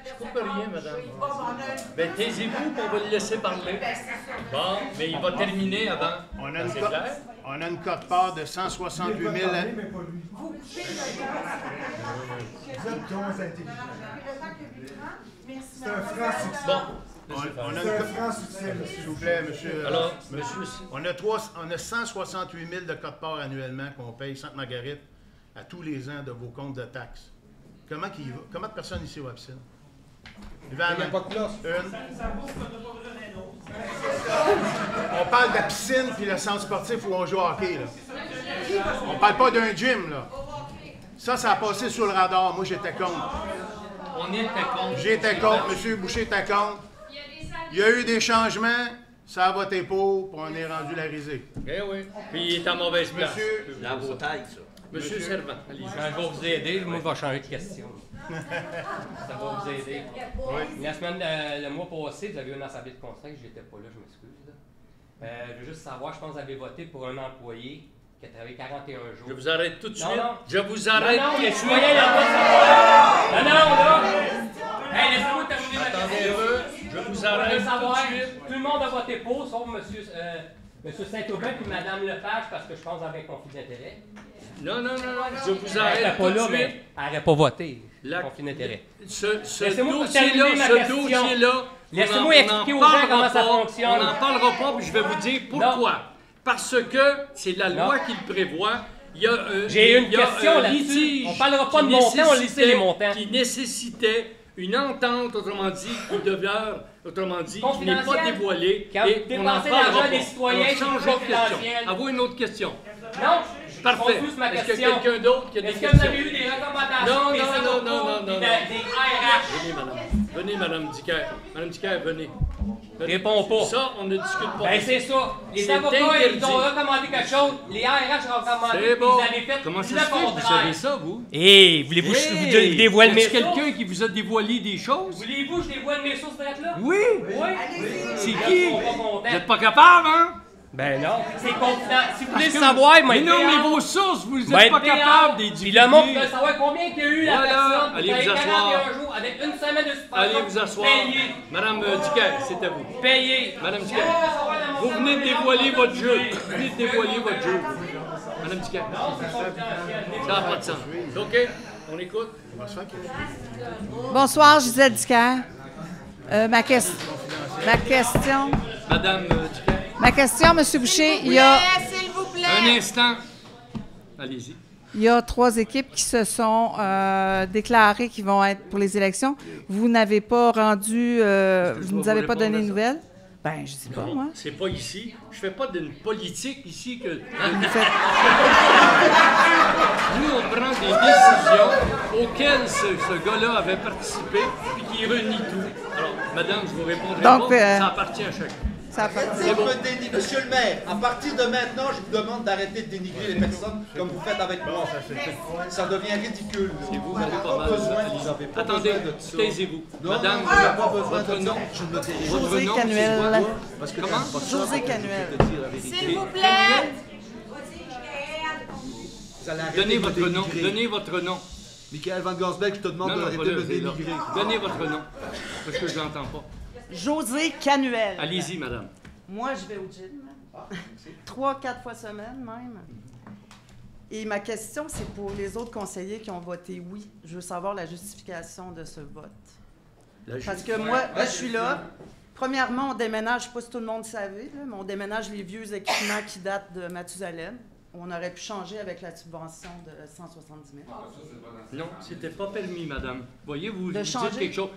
Je coupe rien, madame. Ben, taisez-vous, on va le laisser parler. Bon, mais il va terminer avant. On a une cote-part de 168 000... Vous êtes trop intelligent. C'est un franc succès. Bon. On a C'est un franc succès, s'il vous plaît, monsieur. Alors, monsieur... On a 168 000 de cote-part annuellement qu'on paye Sainte-Marguerite à tous les ans de vos comptes de taxes. Comment de personnes ici au piscine? Il n'y a pas de place. On parle de la piscine puis le centre sportif où on joue au hockey, là. On parle pas d'un gym, là. Ça a passé sous le radar. Moi, j'étais contre. On était contre. J'étais contre. M. Boucher était contre. Il y a eu des changements. Ça a voté pour, puis on est rendu la risée. Eh oui. Puis il est en mauvaise place. Monsieur... La bouteille, ça. Monsieur Servant, allez-y. Je vais vous aider. Moi, je vais changer de question. Ça va vous aider. Oui. La semaine, le mois passé, vous avez eu une assemblée de conseil. Je n'étais pas là, je m'excuse. Je veux juste savoir, je pense que vous avez voté pour un employé qui a travaillé 41 jours. Je vous arrête tout de suite. Non. Je vous arrête non, tout de les suite. citoyens n'ont pas de savoir. Non, là. Hey, laissez-moi terminer ma question. Je vous arrête tout de savoir. suite. Tout le monde a voté pour, sauf M. Saint-Aubin et Mme Lepage, parce que je pense avec conflit d'intérêt. Non. Je vous arrête Elle tout de pas là, suite. mais elle n'aurait pas voté. Conflit d'intérêt. Ce Laissez-moi terminer ma question. dossier-là, Laissez-moi expliquer aux gens comment ça fonctionne. On n'en parlera pas, puis je vais vous dire pourquoi. Parce que c'est la loi qui le prévoit. J'ai une question là-dessus. On ne parlera pas de montant, on listait les montants. Qui nécessitait une entente, autrement dit, qui demeure, autrement dit, qui n'est pas dévoilée. Quand Et vous on n'en dépensez parlera l'argent pas. des citoyens, On change c'est de question. confidentiel. À vous une autre question. Non. Parfait. Je pose ma Est-ce qu'il y a question. quelqu'un d'autre qui a des Est-ce questions? que vous avez eu des recommandations Non. des avocats, des RH? Venez, Madame Dicker. Madame Dicker, venez. Réponds pas. Ça, on ne discute pas. Ben c'est ça. Les C'est avocats, interdit. ils ont recommandé quelque chose. Les RH ont recommandé. C'est bon. Vous avez fait Comment ça le se fait que vous contraire. savez ça, vous? Hé, voulez-vous que je vous dévoile mes Est-ce sources? quelqu'un qui vous a dévoilé des choses? Voulez-vous que je dévoile mes sources direct là? Oui. C'est qui? Ils sont pas contents. Vous n'êtes pas capable, hein? Ben non. C'est confidentiel. Si vous voulez Parce que- le savoir, mais non, mais vos sources, vous n'êtes pas capable de Puis le monde veut savoir combien qu'il y a eu la Voilà. personne. Allez Vous vous avez asseoir. 41 jours avec une semaine de suspension. Allez vous asseoir. Payé. Madame Dicker, c'est à vous. Payé. Madame Dicker, vous venez de dévoiler votre jeu. Vous venez de dévoiler votre jeu. Madame Dicker, ça n'a pas de sens. OK? On écoute. Bonsoir, Gisèle Dicker. Ma question. Madame Dicker. Ma question, M. Boucher, il y a... s'il vous plaît. Un instant. Allez-y. Il y a 3 équipes qui se sont déclarées qui vont être pour les élections. Vous n'avez pas rendu... vous ne nous avez pas donné de nouvelles? Ben, je sais pas, moi. C'est pas ici. Je fais pas d'une politique ici que... Nous, on prend des décisions auxquelles ce gars-là avait participé puis qui réunit tout. Alors, madame, je vous répondrai Donc, pas. Ça appartient à chacun. C'est bon. Monsieur le maire, à partir de maintenant, je vous demande d'arrêter de dénigrer les personnes comme vous faites avec moi. Ça devient ridicule. C'est vous, Vous n'avez pas besoin. Vous n'avez pas Attendez, besoin de ça. taisez-vous. Non, Madame, vous n'avez pas besoin votre de nom. ça. Je ne me tairai pas. Votre José nom, Canuel. c'est quoi? Parce que Comment? José Canuel. S'il vous plaît. Donnez votre nom. Donnez votre nom. Michael Van Gansbeck, je te demande d'arrêter de me dénigrer. Donnez votre nom. Parce que je n'entends pas. José Canuel. Allez-y, madame. Moi, je vais au gym. 3-4 fois semaine, même. Et ma question, c'est pour les autres conseillers qui ont voté oui. Je veux savoir la justification de ce vote. Parce que moi, je suis là. Premièrement, on déménage, je ne sais pas si tout le monde savait, là, mais on déménage les vieux équipements qui datent de Mathusalem. On aurait pu changer avec la subvention de 170 000. Non, c'était pas permis, madame. Voyez, vous De dites changer? quelque chose.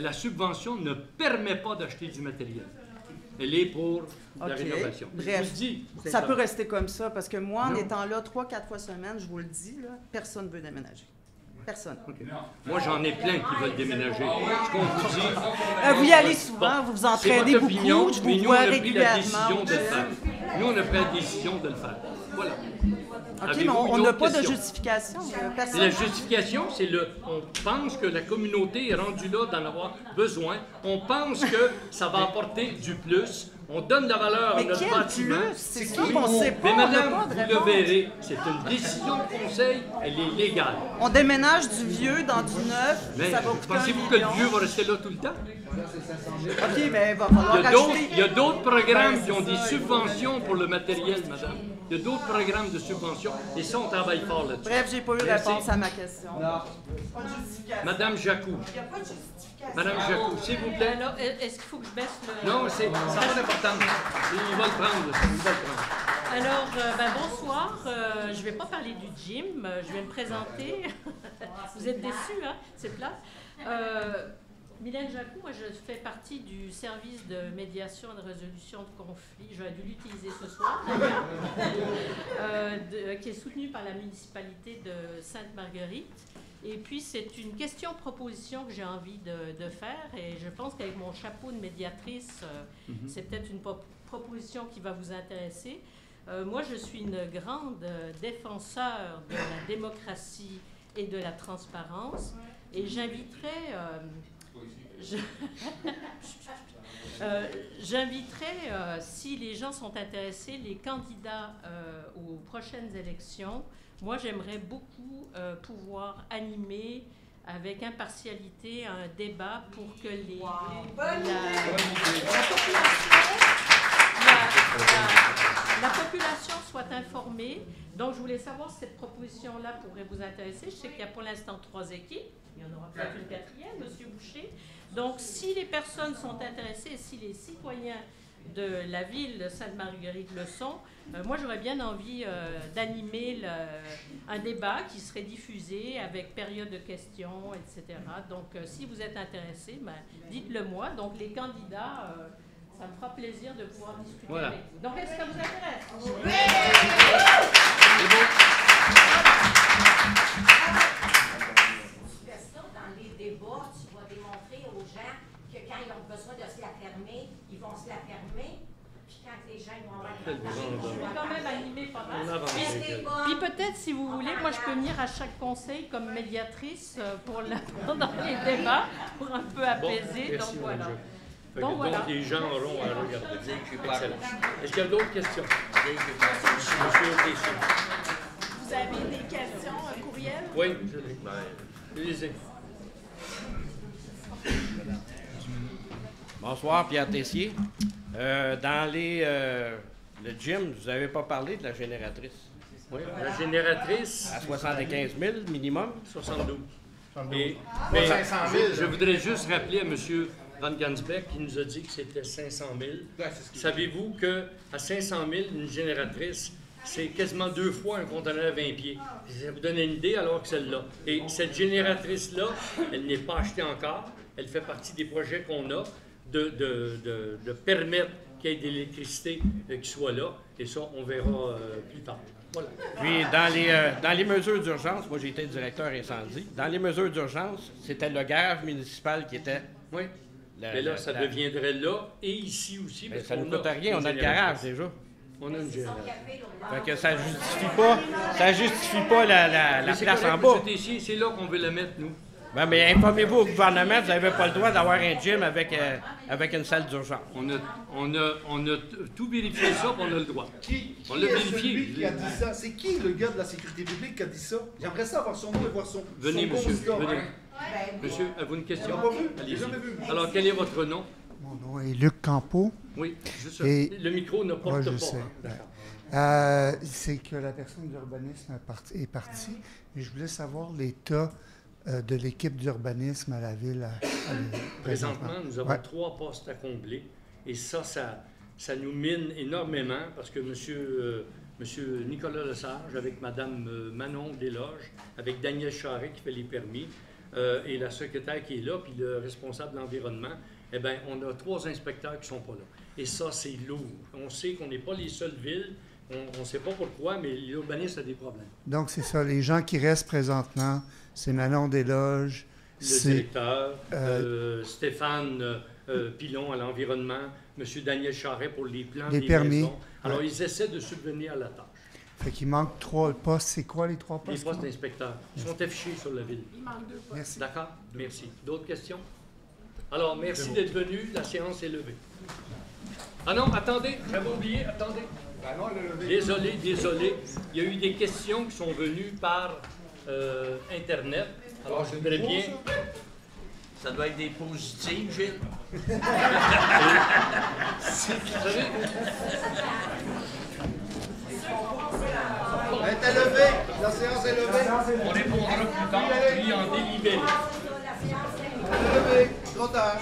La subvention ne permet pas d'acheter du matériel. Elle est pour la OK. rénovation. Je Bref, vous le dis, c'est ça peut rester comme ça, parce que moi, en Non. étant là 3-4 fois semaine, je vous le dis, là, personne ne veut déménager. Personne. Moi, j'en ai plein qui veulent déménager. Ce qu'on vous dit... Vous y allez souvent, vous vous entraînez c'est votre beaucoup, opinion, je mais vous nous, vois on a pris la régulièrement. décision de le faire. Nous, on a pris la décision de le faire. Voilà. OK, mais on n'a pas de justification. Personne. La justification, c'est on pense que la communauté est rendue là d'en avoir besoin. On pense que ça va apporter du plus. On donne la valeur à Mais notre quel bâtiment. plus? C'est ça qu'on sait pas, Mais on n'a madame, pas de vous le réponse. verrez, c'est une décision de conseil, elle est légale. On déménage du vieux dans du neuf, Mais ça va coûter pensez-vous $1 que le million. vieux va rester là tout le temps? OK, mais il va falloir rajouter. Il y a d'autres programmes qui ont des subventions pour le matériel, madame. Il y a d'autres programmes de subventions et ça, on travaille fort là-dessus. Bref, j'ai pas eu Merci. réponse à ma question. Pas de justification. Madame Jacou. Il n'y a pas de justification. Madame Jacou, s'il vous plaît. Alors, est-ce qu'il faut que je baisse le... Non, ça n'a pas d'importance. Il va le prendre, il va le prendre. Alors, bonsoir. Je ne vais pas parler du gym. Je vais me présenter. Vous êtes déçus, hein? C'est plat. Mylène Jacou, moi, je fais partie du service de médiation et de résolution de conflits. J'aurais dû l'utiliser ce soir, d'ailleurs, qui est soutenu par la municipalité de Sainte-Marguerite. Et puis, c'est une question-proposition que j'ai envie de faire. Et je pense qu'avec mon chapeau de médiatrice, c'est peut-être une proposition qui va vous intéresser. Moi, je suis une grande défenseur de la démocratie et de la transparence. Et j'inviterais... J'inviterai, si les gens sont intéressés, les candidats aux prochaines élections. Moi, j'aimerais beaucoup pouvoir animer avec impartialité un débat pour que la population soit informée. Donc, je voulais savoir si cette proposition-là pourrait vous intéresser. Je sais qu'il y a pour l'instant 3 équipes. Il y en aura peut-être une 4e, M. Boucher. Donc, si les personnes sont intéressées, si les citoyens de la ville de Sainte-Marguerite le sont, moi, j'aurais bien envie d'animer un débat qui serait diffusé avec période de questions, etc. Donc, si vous êtes intéressés, dites-le moi. Donc, les candidats, ça me fera plaisir de pouvoir discuter avec vous. Donc, est-ce que ça vous intéresse? Oui! Dans les débats, tu vas démontrer aux gens que quand ils ont besoin de se la fermer, ils vont se la fermer. Puis quand les gens vont avoir Je vais quand même animer pas mal. Puis Puis peut-être, si vous voulez, moi je peux venir à chaque conseil comme médiatrice pendant les débats pour un peu apaiser. Donc voilà. Donc, les gens auront à regarder. Excellent. Est-ce qu'il y a d'autres questions? Monsieur Tessier. Vous avez des questions, un courriel? Oui, je l'ai. Lisez. Bonsoir, Pierre Tessier. Dans le gym, vous n'avez pas parlé de la génératrice. Oui, la génératrice... À 75 000 minimum? 72. Mais Mais 500 000. je voudrais juste rappeler à M. Van Gansbeck qui nous a dit que c'était 500 000. Savez-vous qu'à 500 000, une génératrice, c'est quasiment 2 fois un conteneur à 20 pieds. Ça vous donne une idée alors que celle-là. Et cette génératrice-là, elle n'est pas achetée encore. Elle fait partie des projets qu'on a de permettre qu'il y ait de l'électricité qui soit là. Et ça, on verra plus tard. Voilà. Puis, dans les mesures d'urgence, moi j'ai été directeur incendie, dans les mesures d'urgence, c'était le garage municipal qui était... Oui. Mais là, ça deviendrait là et ici aussi. Mais ça ne nous coûte rien, on a le garage déjà. On a une génératrice. Fait que ça justifie pas la place en bas. C'est là qu'on veut la mettre, nous. Ben, mais informez-vous au gouvernement, vous n'avez pas le droit d'avoir un gym avec une salle d'urgence. On a tout vérifié ça, puis on a le droit. On l'a vérifié. Celui qui a dit ça? C'est qui le gars de la sécurité publique qui a dit ça? J'aimerais ça avoir son nom et voir son Venez, monsieur. constat. Venez. Monsieur, avez-vous une question? On l'a pas vu. Allez-y. Jamais vu. Alors, quel est votre nom? Mon nom est Luc Campeau. Oui, juste Et... le micro ne porte je pas. sais. C'est que la personne d'urbanisme est partie. Et je voulais savoir l'état de l'équipe d'urbanisme à la ville. Présentement, nous avons 3 postes à combler. Et ça nous mine énormément parce que monsieur Nicolas Lesage, avec Mme Manon Desloges, avec Daniel Charret qui fait les permis, et la secrétaire qui est là, puis le responsable de l'environnement, eh bien, on a 3 inspecteurs qui ne sont pas là. Et ça, c'est lourd. On sait qu'on n'est pas les seules villes. On ne sait pas pourquoi, mais l'urbanisme a des problèmes. Donc, c'est ça. Les gens qui restent présentement, c'est Manon Desloges. Le directeur, Stéphane Pilon à l'environnement, M. Daniel Charret pour les plans des permis. maisons. Alors, ils essaient de subvenir à la tâche. Fait qu'il manque 3 postes. C'est quoi les 3 postes? Les postes d'inspecteurs. Ils sont affichés sur la ville. Il manque 2 postes. Merci. D'accord? Merci. D'autres questions? Alors, merci d'être venu. La séance est levée. Ah non, attendez, j'avais oublié, attendez. Désolé. Il y a eu des questions qui sont venues par Internet. Alors, je voudrais bien... Ça doit être des positives, Gilles. Vous savez... Elle est levée. La séance est levée. On répondra plus tard, puis en délibéré. Elle est levée. Trop tard.